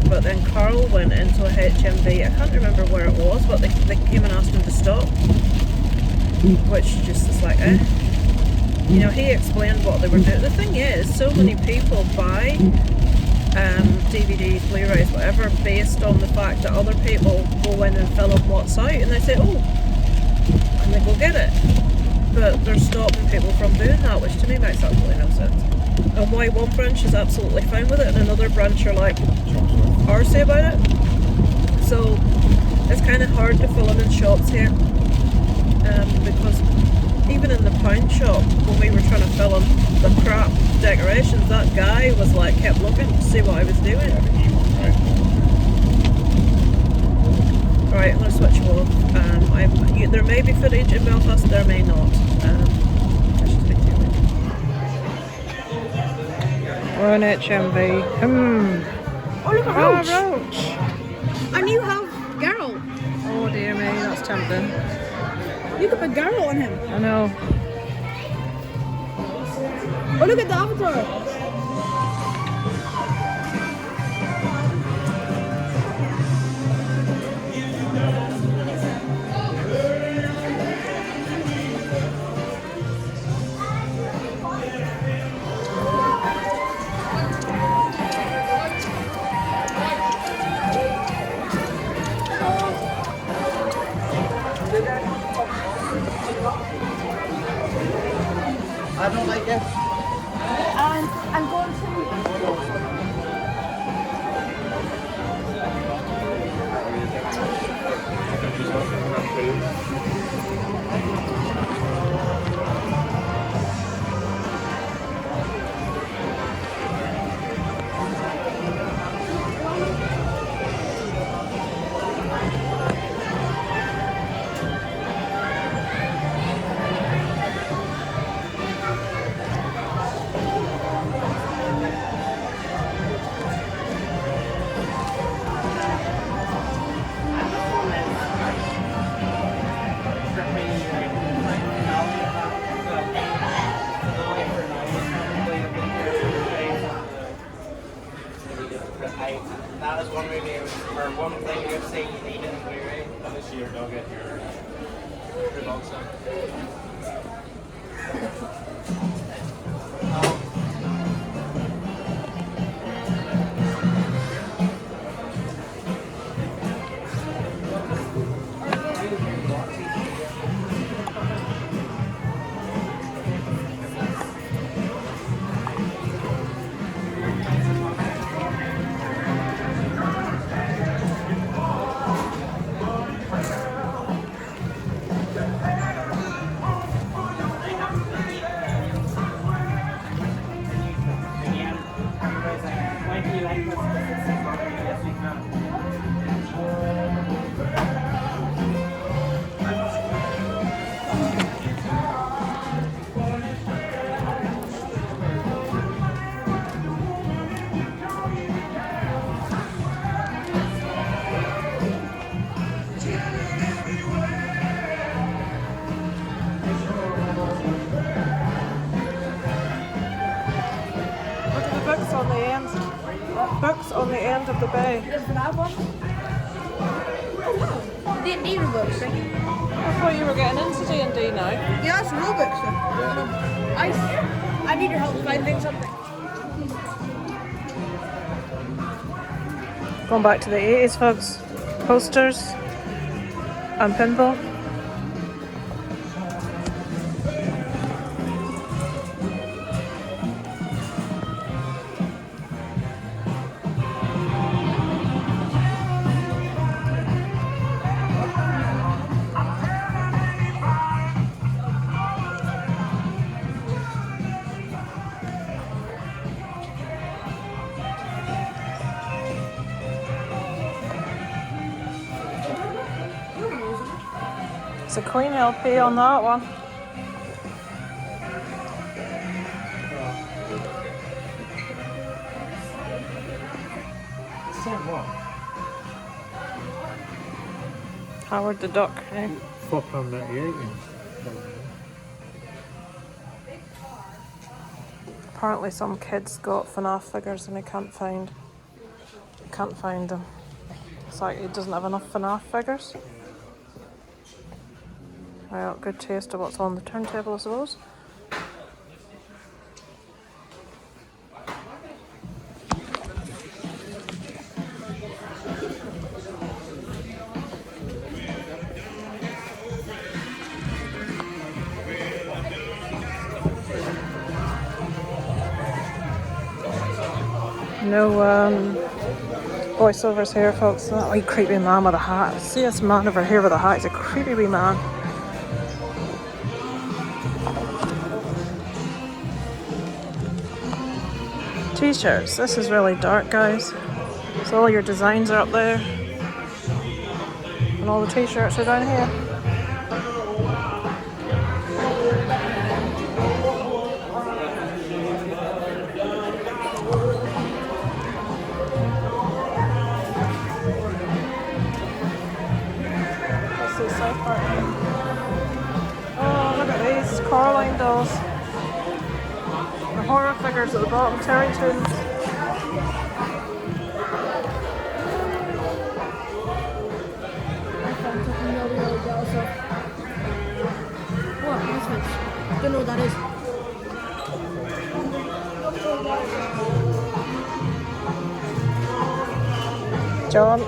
[SPEAKER 1] But then Carl went into a HMV, I can't remember where it was, but they came and asked him to stop, which just is like, eh. You know, he explained what they were doing. The thing is, so many people buy DVDs, Blu-rays, whatever, based on the fact that other people go in and film what's out, and they say, oh, and they go get it. But they're stopping people from doing that, which to me makes absolutely no sense. And why one branch is absolutely fine with it, and another branch are like arsey about it. So it's kind of hard to film in shops here, because even in the pound shop, when we were trying to film the crap decorations, that guy was like, kept looking to see what I was doing. Right, I'm going to switch you off. There may be footage in Belfast, there may not. Let's just be too late. We're on HMV.
[SPEAKER 3] Oh, look at Roach!
[SPEAKER 1] Roach!
[SPEAKER 3] And you have Girl.
[SPEAKER 1] Oh dear me, that's tempting.
[SPEAKER 3] You could put Girl on him.
[SPEAKER 1] I know.
[SPEAKER 3] Oh, look at the avatar.
[SPEAKER 5] I don't like it.
[SPEAKER 3] I'm going to.
[SPEAKER 5] That's one movie or one thing you have seen you need in the Blu-ray. This year, dog at your dog side.
[SPEAKER 1] Look at the books on the end. Books on the end of the bay.
[SPEAKER 3] There's that one. D&D books, right?
[SPEAKER 1] I thought you were getting into D&D now.
[SPEAKER 3] Yeah, it's real books. I need your help finding something.
[SPEAKER 1] Going back to the 80s, folks. Posters and pinball. It's a Queen LP on that one. Howard the Duck, eh?
[SPEAKER 2] £4.98.
[SPEAKER 1] Apparently some kids got FNAF figures and he can't find them. It's like he doesn't have enough FNAF figures. Well, good taste of what's on the turntable, I suppose. No voiceovers here, folks. That wee creepy man with a hat. See this man over here with a hat? He's a creepy wee man. T-shirts. This is really dark, guys. So all your designs are up there. And all the t-shirts are down here. Oh, look at these Coraline dolls. The horror figures at the bottom, Terry Toons.
[SPEAKER 3] What? Misfits. Don't know what that is.
[SPEAKER 1] John.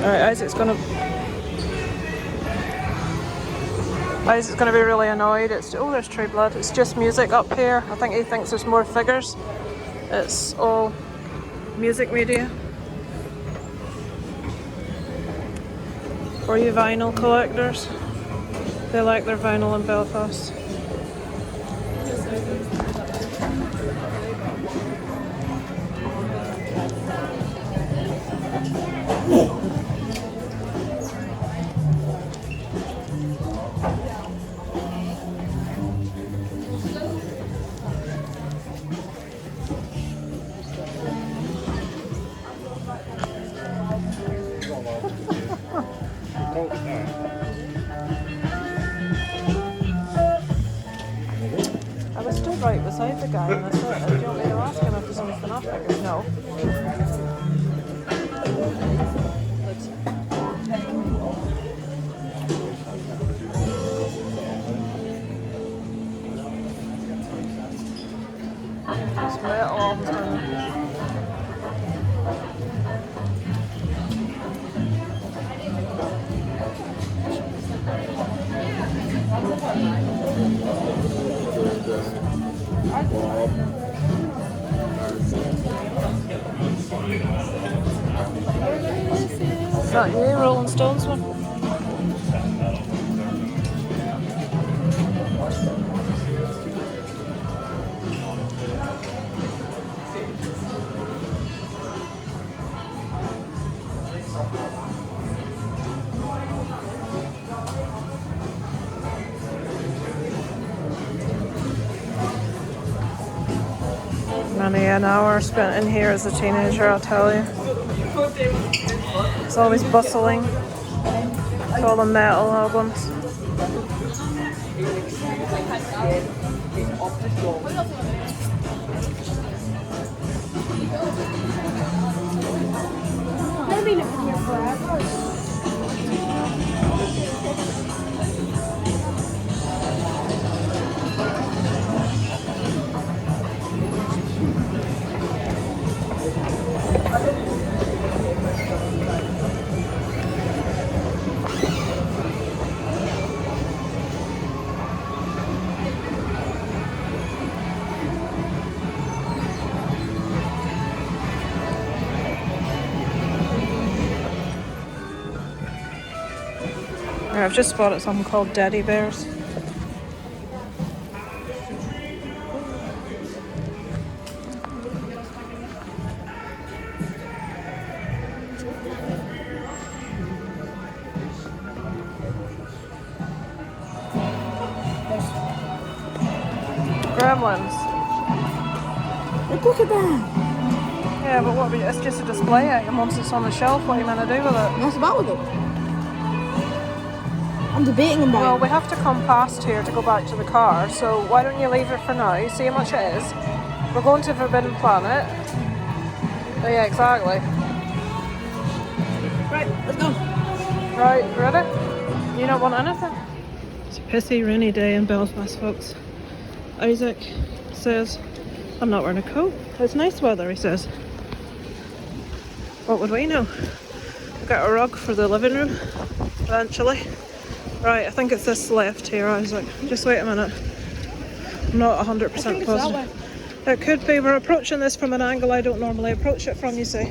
[SPEAKER 1] Alright, Isaac's gonna be really annoyed. There's True Blood. It's just music up here. I think he thinks there's more figures. It's all music media. For you vinyl collectors, they like their vinyl in Belfast. I was stood right beside the guy and I said, do you want me to ask him if there's anything up? I goes, no. It's metal all the time. Is that you, Rolling Stones one? Many an hour spent in here as a teenager, I'll tell you. It's always bustling. It's all the metal albums.
[SPEAKER 3] I've been here forever.
[SPEAKER 1] I've just spotted something called Daddy Bears. Gremlins.
[SPEAKER 3] Look at that.
[SPEAKER 1] Yeah, but what? It's just a display item. Once it's on the shelf, what are you meant to do with it?
[SPEAKER 3] What's about with it? I'm debating about
[SPEAKER 1] Well,
[SPEAKER 3] it.
[SPEAKER 1] we have to come past here to go back to the car, so why don't you leave it for now, see how much it is. We're going to Forbidden Planet. Oh yeah, exactly.
[SPEAKER 3] Right, let's go.
[SPEAKER 1] Right, ready? You don't want anything? It's a pissy rainy day in Belfast, folks. Isaac says, I'm not wearing a coat. It's nice weather, he says. What would we know? We've got a rug for the living room, eventually. Right, I think it's this left here, Isaac. Just wait a minute. I'm not 100% positive. It could be. We're approaching this from an angle I don't normally approach it from, you see.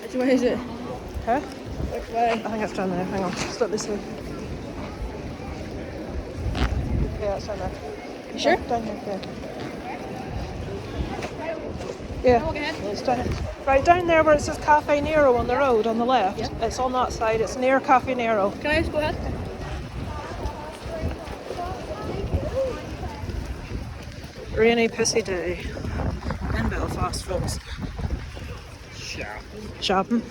[SPEAKER 3] Which way is it?
[SPEAKER 1] Huh?
[SPEAKER 3] Which way?
[SPEAKER 1] I think it's down there. Hang on. Stop this way. Yeah, it's down there.
[SPEAKER 3] You sure?
[SPEAKER 1] Down here, yeah. Yeah, it's down here. Right, down there where it says Cafe Nero on the road on the left. Yeah. It's on that side. It's near Cafe Nero.
[SPEAKER 3] Can I just go ahead?
[SPEAKER 1] Rainy, pissy day in Belfast, folks. Shopping.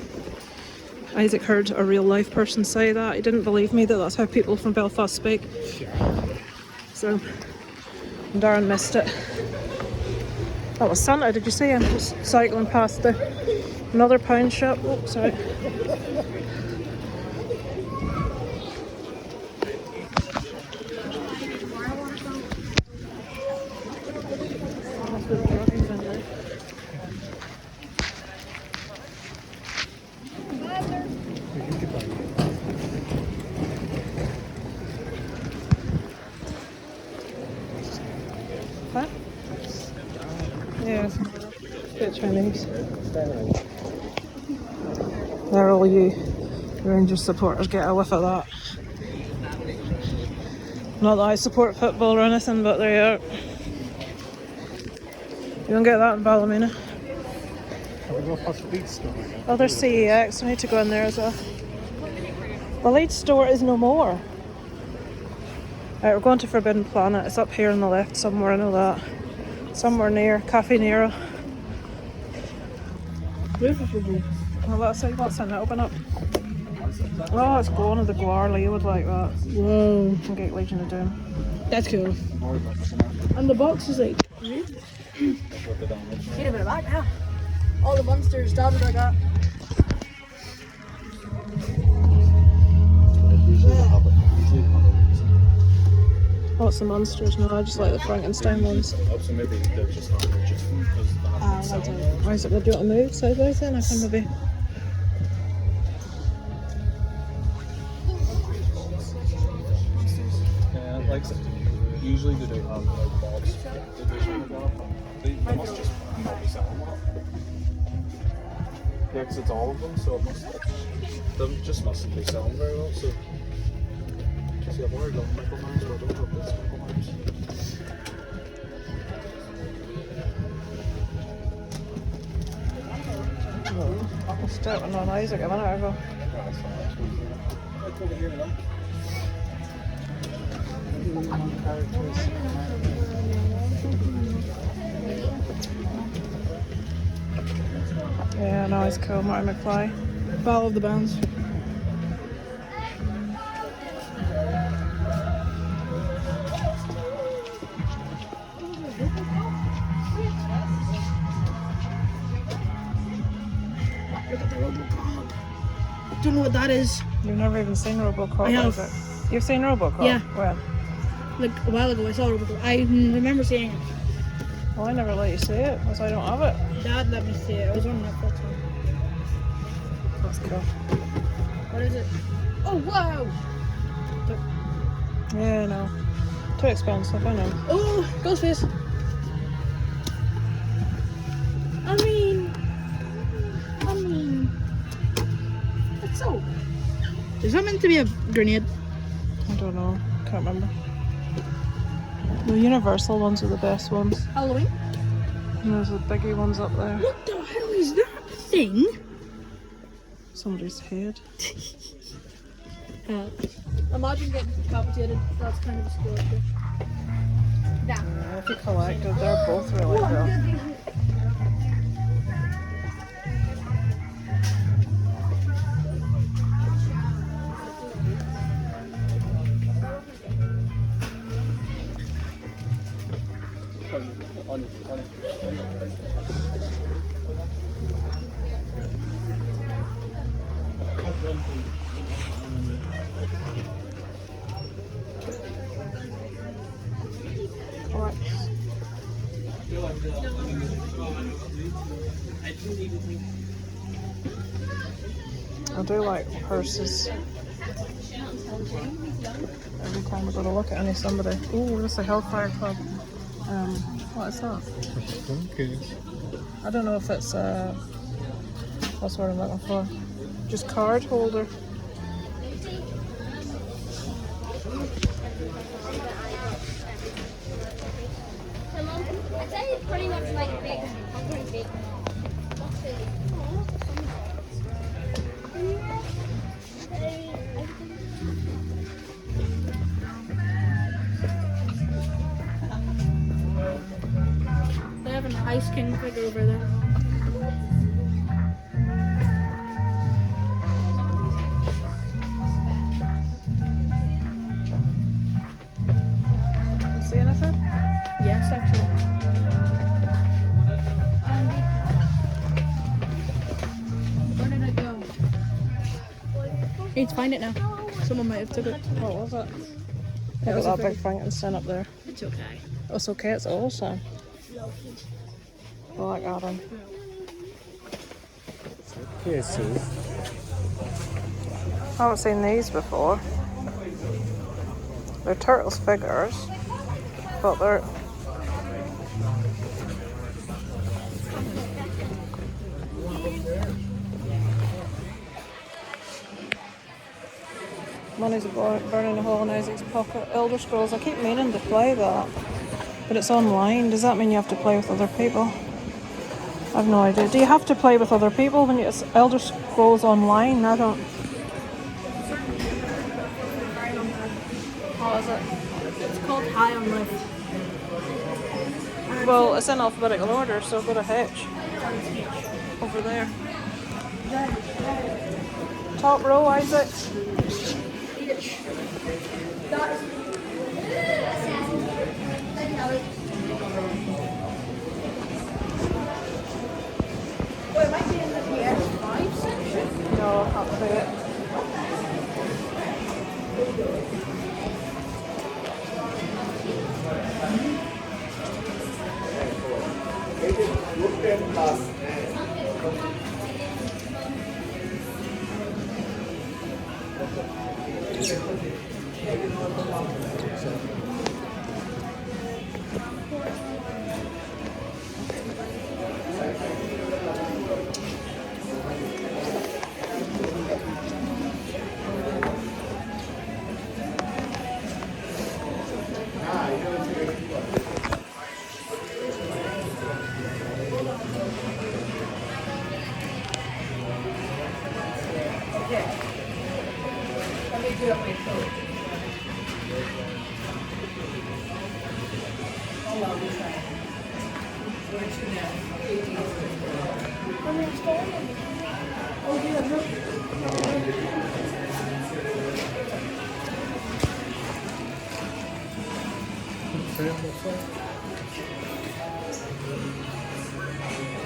[SPEAKER 1] Isaac heard a real life person say that. He didn't believe me that that's how people from Belfast speak. So, Darren missed it. That was Santa, did you see him? Just cycling past another pound shop. Oh, sorry. Huh? Yeah, bit Chinese. They're all you Rangers supporters get a whiff of that. Not that I support football or anything, but there you are. You don't get that in Ballymena.
[SPEAKER 2] Can we go past Leeds store again?
[SPEAKER 1] Oh, there's CEX. I need to go in there as well. The Leeds store is no more. Right, we're going to Forbidden Planet. It's up here on the left somewhere, I know that. Somewhere near Cafe Nero. Oh, that's it. What's in it? Open up. Oh, it's glowing of the Guar. Leo would like that.
[SPEAKER 3] Whoa.
[SPEAKER 1] And get Legion of Doom.
[SPEAKER 3] That's cool. And the box is like... Get a bit of that now. All the monsters, David, I got.
[SPEAKER 1] What's the monsters? No, I just like the Frankenstein ones.
[SPEAKER 5] Also, maybe they're just not legitimate because they haven't been selling.
[SPEAKER 1] Why is it going to do it to move sideways then? I can maybe...
[SPEAKER 5] Yeah, like usually they do have like box division as well. They must just probably sell them all. Yeah, because it's all of them, so it must. They just mustn't be selling very well. So, see, I've already got Michael Myers, but I don't have this Michael Myers.
[SPEAKER 1] I starting on Isaac a minute ago. Yeah, no, he's cool. Marty McFly.
[SPEAKER 3] Battle of the Bands. Look at the Robocop. Don't know what that is.
[SPEAKER 1] You've never even seen Robocop,
[SPEAKER 3] I have.
[SPEAKER 1] is it? You've seen Robocop?
[SPEAKER 3] Yeah.
[SPEAKER 1] Well,
[SPEAKER 3] Like a while ago, I saw Robocop. I remember seeing it.
[SPEAKER 1] well, I never let you see it because I don't have it.
[SPEAKER 3] Dad let me see it. It was on Netflix.
[SPEAKER 1] That's cool.
[SPEAKER 3] What is it? Oh wow!
[SPEAKER 1] Yeah, no. Too expensive, I know.
[SPEAKER 3] Oh, Ghostface. I mean, it's so. Is that meant to be a grenade?
[SPEAKER 1] I don't know. Can't remember. The Universal ones are the best ones.
[SPEAKER 3] Halloween.
[SPEAKER 1] And there's the biggie ones up there.
[SPEAKER 3] What the hell is that thing?
[SPEAKER 1] Somebody's head.
[SPEAKER 3] Imagine getting decapitated. That's kind of a scary thing.
[SPEAKER 1] Yeah, if you collected, they're both really cool. I do like horses. Every time I go to look at somebody. Ooh, there's a Hellfire Club. What is that?
[SPEAKER 2] Okay.
[SPEAKER 1] I don't know if it's what's the word I'm looking for? Just card holder.
[SPEAKER 6] I'd say it's pretty much like big. I'm pretty big.
[SPEAKER 3] They have an Ice King figure over there.
[SPEAKER 1] See anything?
[SPEAKER 3] Yes, actually. Where did it go? Need to find it now. Someone might have took it.
[SPEAKER 1] What was it?
[SPEAKER 3] It
[SPEAKER 1] It
[SPEAKER 3] was
[SPEAKER 1] was
[SPEAKER 3] a
[SPEAKER 1] that
[SPEAKER 3] very-
[SPEAKER 1] big Frankenstein up there.
[SPEAKER 3] It's okay.
[SPEAKER 1] Oh, it's okay, it's awesome. Black Adam.
[SPEAKER 2] Okay, so
[SPEAKER 1] I haven't seen these before. They're Turtles figures, but they're... Money's burning a hole in Isaac's pocket. Elder Scrolls. I keep meaning to play that, but it's online. Does that mean you have to play with other people? I have no idea. Do you have to play with other people when it's Elder Scrolls Online? I don't. What is it?
[SPEAKER 3] It's called High on Life.
[SPEAKER 1] Well, it's in alphabetical order, so go to H. Over there. Top row, Isaac.
[SPEAKER 3] Well, it might be in the PS5 section.
[SPEAKER 1] No, I can't play it.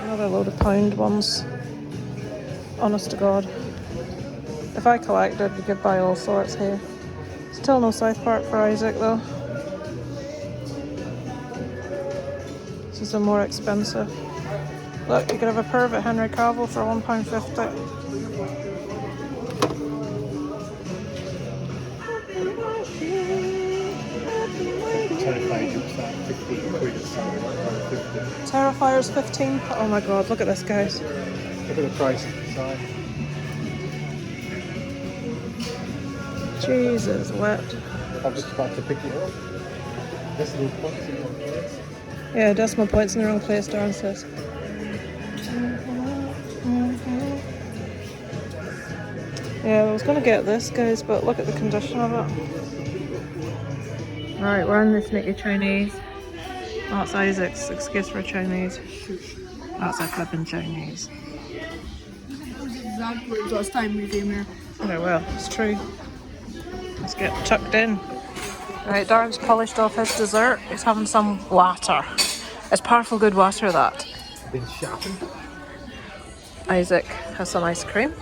[SPEAKER 1] Another load of pound ones. Honest to God. If I collected, we could buy all sorts here. Still no South Park for Isaac though. These are more expensive. Look, you could have a pervert Henry Cavill for £1.50. Terrifier's 15. Oh my god, look at this, guys.
[SPEAKER 2] Look at the price inside.
[SPEAKER 1] Jesus, wet.
[SPEAKER 2] I'm just about to pick it up. Decimal points in one place.
[SPEAKER 1] Yeah, decimal points in the wrong place, Darren says. Yeah, I was going to get this, guys, but look at the condition of it. Right, we're in the sneaky Chinese. That's Isaac's excuse for Chinese. That's a flipping Chinese.
[SPEAKER 3] Those exact words last time we came here.
[SPEAKER 1] Okay, well, it's true. Let's get tucked in. Right, Darren's polished off his dessert. He's having some water. It's powerful good water, that.
[SPEAKER 2] Been sharpened.
[SPEAKER 1] Isaac has some ice cream.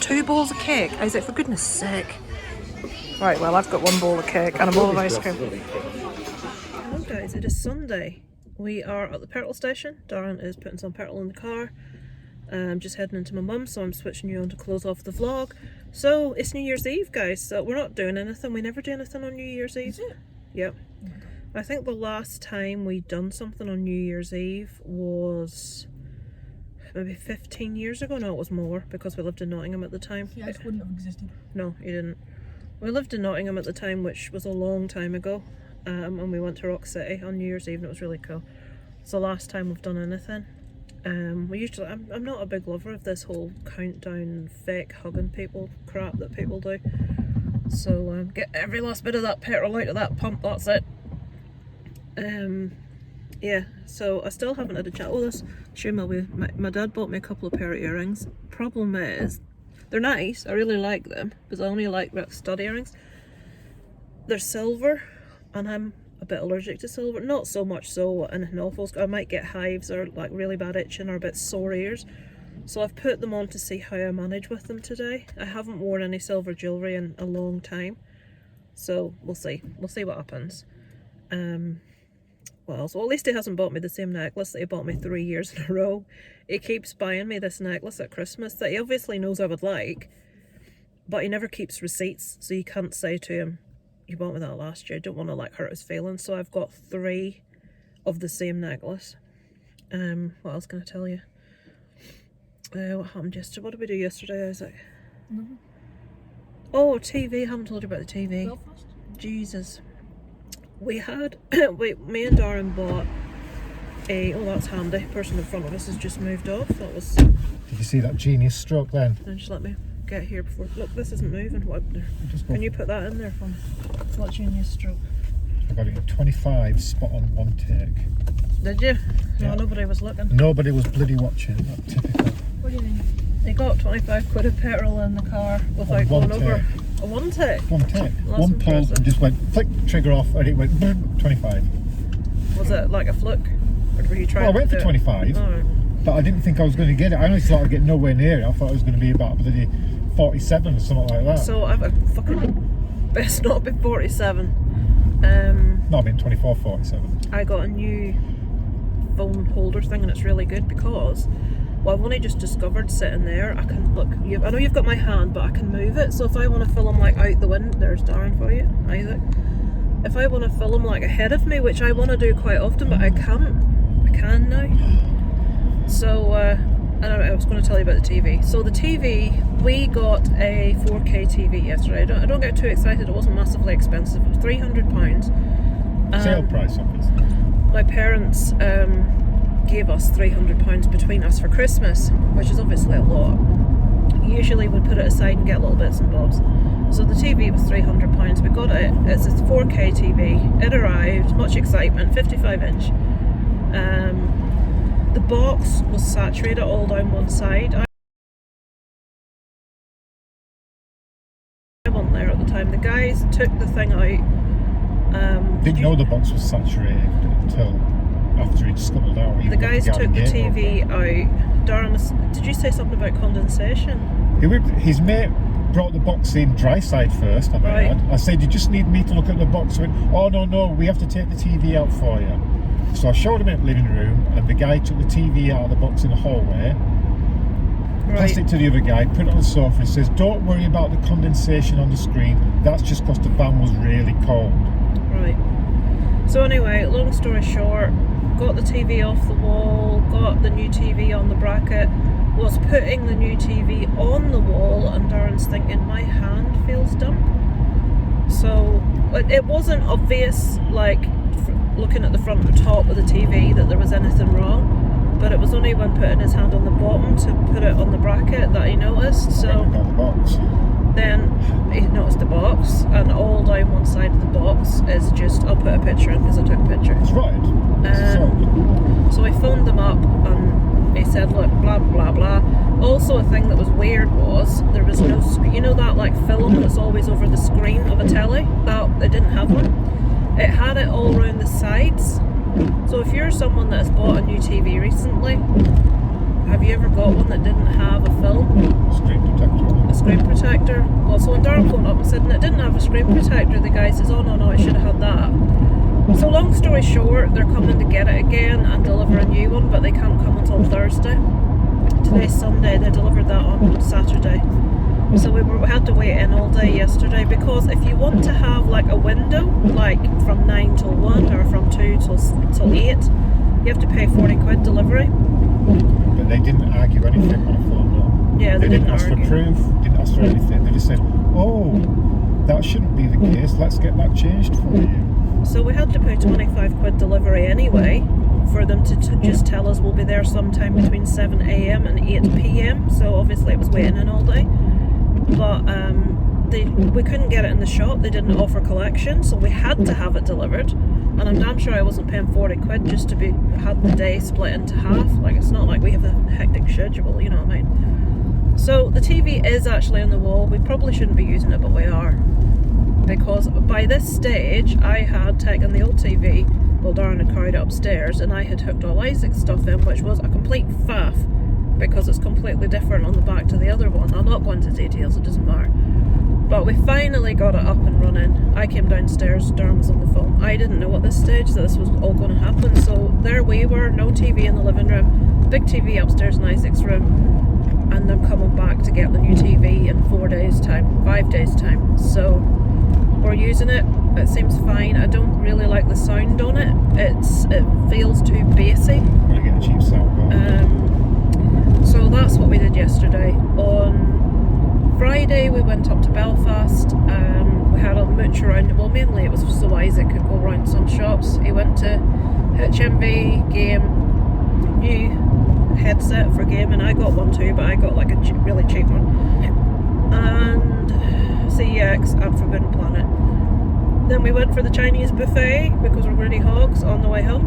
[SPEAKER 1] 2 bowls of cake. Isaac, for goodness sake. Right, well, I've got 1 bowl of cake and a bowl of ice cream. Hello guys, it is Sunday. We are at the petrol station. Darren is putting some petrol in the car. I'm just heading into my mum's, so I'm switching you on to close off the vlog. So, it's New Year's Eve, guys, so we're not doing anything. We never do anything on New Year's Eve.
[SPEAKER 3] Is it?
[SPEAKER 1] Yep. I think the last time we done something on New Year's Eve was maybe 15 years ago. No, it was more, because we lived in Nottingham at the time.
[SPEAKER 3] CEX wouldn't have existed.
[SPEAKER 1] No, he didn't. We lived in Nottingham at the time, which was a long time ago, and we went to Rock City on New Year's Eve, and it was really cool. It's the last time we've done anything. We usually, I'm not a big lover of this whole countdown, fake hugging people crap that people do. So get every last bit of that petrol out of that pump. That's it. Yeah. So I still haven't had a chat with us. My dad bought me a couple of pair of earrings. Problem is, they're nice. I really like them, because I only like stud earrings. They're silver, and I'm a bit allergic to silver. Not so much so anything awful. I might get hives or like really bad itching or a bit sore ears. So I've put them on to see how I manage with them today. I haven't worn any silver jewellery in a long time. So we'll see. We'll see what happens. What else? Well, at least he hasn't bought me the same necklace that he bought me 3 years in a row. He keeps buying me this necklace at Christmas that he obviously knows I would like, but he never keeps receipts, so you can't say to him, you bought me that last year. I don't want to like hurt his feelings, so I've got 3 of the same necklace. What else can I tell you? What happened yesterday? What did we do yesterday, Isaac? Oh, TV. I haven't told you about the TV.
[SPEAKER 3] Belfast.
[SPEAKER 1] Jesus. We had, me and Darren bought a, oh that's handy, person in front of us has just moved off. That was,
[SPEAKER 2] Did you see that genius stroke then?
[SPEAKER 1] and just let me get here before, look, this isn't moving. What,
[SPEAKER 2] Just go.
[SPEAKER 1] can you put that in there for me? What genius stroke?
[SPEAKER 2] I got it at 25, spot on one take.
[SPEAKER 1] Did you? No,
[SPEAKER 2] Yeah.
[SPEAKER 1] nobody was looking.
[SPEAKER 2] Nobody was bloody watching. That typical.
[SPEAKER 3] What do you mean?
[SPEAKER 1] They got 25 quid of petrol in the car without
[SPEAKER 2] On one
[SPEAKER 1] going over.
[SPEAKER 2] take.
[SPEAKER 1] A one take?
[SPEAKER 2] One take.
[SPEAKER 1] That's
[SPEAKER 2] One pull
[SPEAKER 1] impressive.
[SPEAKER 2] and just went flick, trigger off, and it went boom, 25.
[SPEAKER 1] Was it like a fluke? Or were you trying
[SPEAKER 2] Well, I went
[SPEAKER 1] to
[SPEAKER 2] for
[SPEAKER 1] do it?
[SPEAKER 2] 25,
[SPEAKER 1] Alright.
[SPEAKER 2] but I didn't think I was going to get it. I honestly thought I'd get nowhere near it. I thought it was going to be about bloody 47 or something like that.
[SPEAKER 1] So I've a fucking best not be 47.
[SPEAKER 2] No, I mean 24, 47.
[SPEAKER 1] I got a new phone holder thing and it's really good because, well, I've only just discovered sitting there, I can look, I know you've got my hand, but I can move it. So if I want to film like out the window, there's Darren for you, Isaac. If I want to film like ahead of me, which I want to do quite often, but I can't. I can now. So I was going to tell you about the TV. So the TV, we got a 4K TV yesterday. I don't get too excited. It wasn't massively expensive. It was £300.
[SPEAKER 2] Sale price, obviously.
[SPEAKER 1] My parents gave us £300 between us for Christmas, which is obviously a lot. Usually we'd put it aside and get little bits and bobs. So the TV was £300. We got it. It's a 4K TV. It arrived. Much excitement. 55 inch. The box was saturated all down one side. I wasn't there at the time. The guys took the thing out.
[SPEAKER 2] Didn't know the box was saturated until after he'd scuttled out.
[SPEAKER 1] The guys took the TV out. Darren was, did you say something about condensation?
[SPEAKER 2] His mate brought the box in dry side first, I might
[SPEAKER 1] Right.
[SPEAKER 2] add. I said, you just need me to look at the box. He went, oh no, we have to take the TV out for you. So I showed him in the living room, and the guy took the TV out of the box in the hallway, passed it to the other guy, put it on the sofa, and says, don't worry about the condensation on the screen, that's just because the van was really cold.
[SPEAKER 1] Right. So anyway, long story short, got the TV off the wall, got the new TV on the bracket, was putting the new TV on the wall, and Darren's thinking, my hand feels dumb. So it wasn't obvious, like looking at the front and top of the TV, that there was anything wrong, but it was only when putting his hand on the bottom to put it on the bracket that he noticed. So
[SPEAKER 2] Got the box.
[SPEAKER 1] then he noticed the box, and all down one side of the box is just, I'll put a picture in because I took a picture.
[SPEAKER 2] It's right.
[SPEAKER 1] So I phoned them up and he said, look, blah blah blah. Also, a thing that was weird was there was no, you know that like film that's always over the screen of a telly? That they didn't have one. It had it all around the sides. So if you're someone that has bought a new TV recently, have you ever got one that didn't have a film?
[SPEAKER 2] Screen protector.
[SPEAKER 1] A screen protector? Well, so when Darren phoned up and said, it didn't have a screen protector, the guy says, oh no, it should have had that. So long story short, they're coming to get it again and deliver a new one, but they can't come until Thursday. Today's Sunday, they delivered that on Saturday. So we had to wait in all day yesterday, because if you want to have like a window, like from 9 till 1 or from 2 till 8, you have to pay 40 quid delivery.
[SPEAKER 2] But they didn't argue anything on a phone, no.
[SPEAKER 1] Yeah,
[SPEAKER 2] They didn't ask
[SPEAKER 1] argue.
[SPEAKER 2] for proof, didn't ask for anything. They just said, oh, that shouldn't be the case, let's get that changed for you.
[SPEAKER 1] So we had to pay 25 quid delivery anyway for them to just tell us we'll be there sometime between 7 AM and 8 PM. So obviously it was waiting in all day. But we couldn't get it in the shop, they didn't offer collection, so we had to have it delivered. And I'm damn sure I wasn't paying 40 quid just to had the day split into half. Like, it's not like we have a hectic schedule, you know what I mean? So the TV is actually on the wall. We probably shouldn't be using it, but we are. Because by this stage, I had taken the old TV, well, Darren had carried it upstairs, and I had hooked all Isaac's stuff in, which was a complete faff, because it's completely different on the back to the other one. I'll not go into details, it doesn't matter. But we finally got it up and running. I came downstairs, Darren was on the phone. I didn't know at this stage that this was all going to happen, so there we were, no TV in the living room, big TV upstairs in Isaac's room, and them coming back to get the new TV in 4 days' time, 5 days' time. So we're using it. It seems fine. I don't really like the sound on it. It feels too bassy.
[SPEAKER 2] We're getting a cheap sound.
[SPEAKER 1] So that's what we did yesterday. On Friday we went up to Belfast. We had a mooch around. Well, mainly it was so Isaac could go around some shops. He went to HMV, Game, new headset for gaming. I got one too, but I got like a really cheap one. And CEX and Forbidden Planet. Then we went for the Chinese buffet because we're greedy hogs on the way home.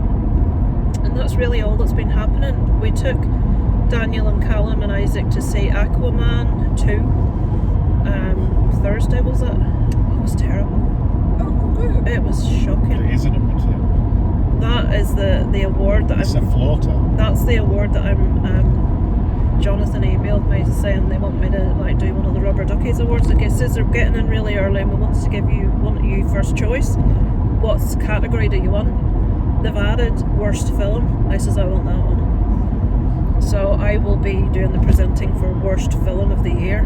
[SPEAKER 1] And that's really all that's been happening. We took Daniel and Callum and Isaac to see Aquaman 2. Thursday was it? It was terrible. It was shocking.
[SPEAKER 2] It is a number 2.
[SPEAKER 1] That is the award that
[SPEAKER 2] It's a floater.
[SPEAKER 1] That's the award that I'm. Jonathan emailed me saying they want me to like do one of the Rubber Duckies awards. I guess they're getting in really early, and we want to give you first choice. What category do you want? They've added worst film. I says I want that one. So I will be doing the presenting for worst film of the year,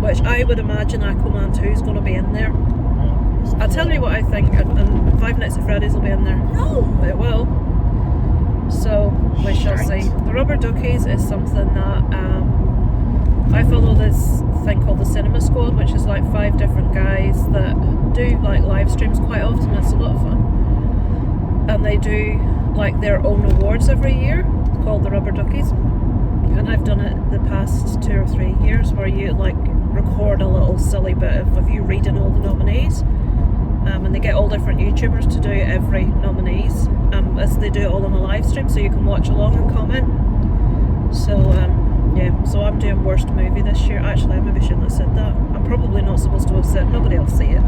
[SPEAKER 1] which I would imagine Aquaman 2 is going to be in there. I'll tell you what I think, and Five Nights at Freddy's will be in there.
[SPEAKER 3] No!
[SPEAKER 1] It will. So we shall see. The Rubber Duckies is something that I follow this thing called the Cinema Squad, which is like 5 different guys that do like live streams quite often. It's a lot of fun, and they do like their own awards every year called the Rubber Duckies. And I've done it the past 2 or 3 years where you like record a little silly bit of you reading all the nominees. And they get all different YouTubers to do every nominees as they do it all on a live stream, so you can watch along and comment. So yeah, so I'm doing worst movie this year. Actually, I maybe shouldn't have said that. I'm probably not supposed to have said. Nobody will see it.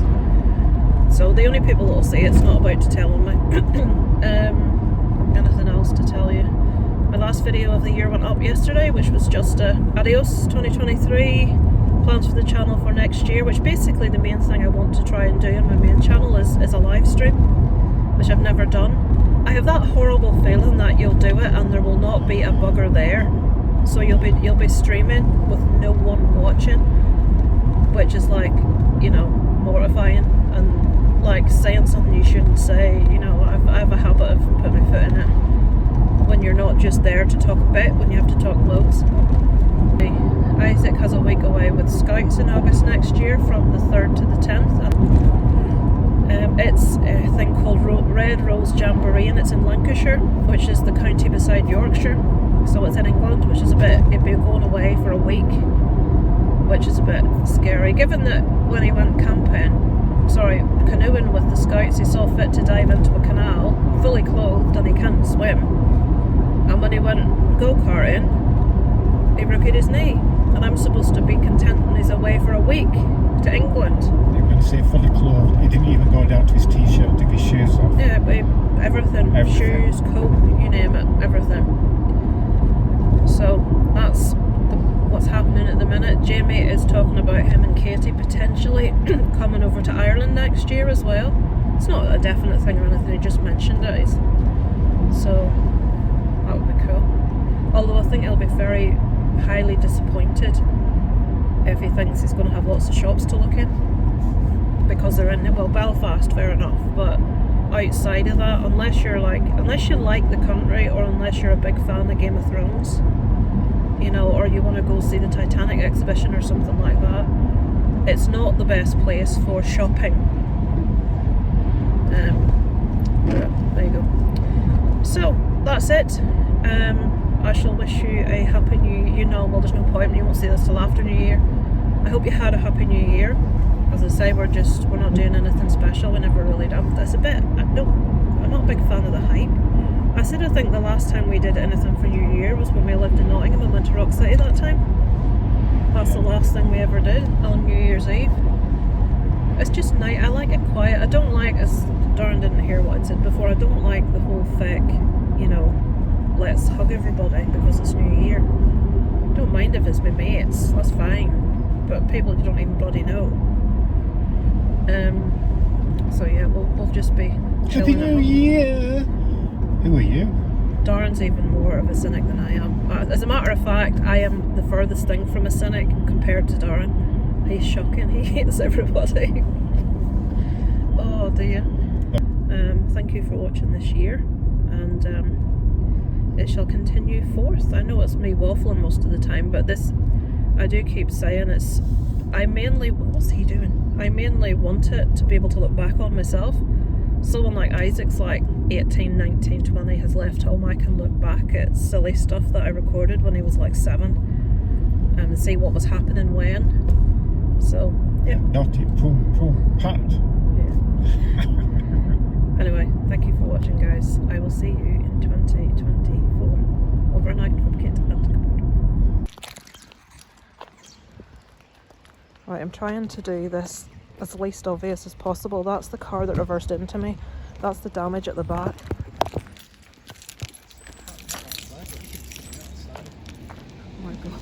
[SPEAKER 1] So the only people that will see it's not about to tell on me. Anything else to tell you? My last video of the year went up yesterday, which was just adios 2023. Plans for the channel for next year, which basically the main thing I want to try and do on my main channel is a live stream, which I've never done. I have that horrible feeling that you'll do it and there will not be a bugger there, so you'll be streaming with no one watching, which is like, you know, mortifying and like saying something you shouldn't say. You know, I have a habit of putting my foot in it when you're not just there to talk a bit, when you have to talk loads. Isaac has a week away with Scouts in August next year from the 3rd to the 10th. And it's a thing called Red Rose Jamboree, and it's in Lancashire, which is the county beside Yorkshire. So it's in England, which is it'd be going away for a week, which is a bit scary, given that when he went canoeing with the Scouts, he saw fit to dive into a canal, fully clothed, and he can't swim. And when he went go-karting, he broke his knee. And I'm supposed to be content when he's away for a week to England.
[SPEAKER 2] You're going to say fully clothed. He didn't even go down to his t-shirt and take his shoes off.
[SPEAKER 1] Yeah, but everything. Shoes, coat, you name it, everything. So that's what's happening at the minute. Jamie is talking about him and Katie potentially coming over to Ireland next year as well. It's not a definite thing or anything, he just mentioned it. So that would be cool. Although I think he'll be very highly disappointed if he thinks he's going to have lots of shops to look in, because they're in Belfast, fair enough, but outside of that, unless you like the country, or unless you're a big fan of Game of Thrones, you know, or you want to go see the Titanic exhibition or something like that, it's not the best place for shopping. There you go. So that's it. I shall wish you a happy new year. You know, well, there's no point, you won't see this till after New Year. I hope you had a happy New Year. As I say, we're not doing anything special. We never really done. That's a bit. I'm not a big fan of the hype. I said I think the last time we did anything for New Year was when we lived in Nottingham and went to Rock City that time. That's the last thing we ever did on New Year's Eve. It's just night. I like it quiet. I don't like, as Darren didn't hear what I said before, I don't like the whole fake, you know, let's hug everybody because it's New Year. Don't mind if it's my mates, that's fine, but people you don't even bloody know. So yeah, we'll just be
[SPEAKER 2] Happy New Year! Who are you?
[SPEAKER 1] Darren's even more of a cynic than I am. As a matter of fact, I am the furthest thing from a cynic compared to Darren. He's shocking, he hates everybody. Oh dear. Thank you for watching this year, and it shall continue forth. I know it's me waffling most of the time, but this, I do keep saying, it's I mainly, what's he doing? I mainly want it to be able to look back on myself. Someone like Isaac's like 18, 19, 20 has left home. I can look back at silly stuff that I recorded when he was like 7 and see what was happening when. So, yeah.
[SPEAKER 2] Naughty, boom, boom, pat.
[SPEAKER 1] Yeah. Anyway, thank you for watching, guys. I will see you in 2024. Overnight from Kit and Cupboard. Right, I'm trying to do this as least obvious as possible. That's the car that reversed into me. That's the damage at the back. Oh my god.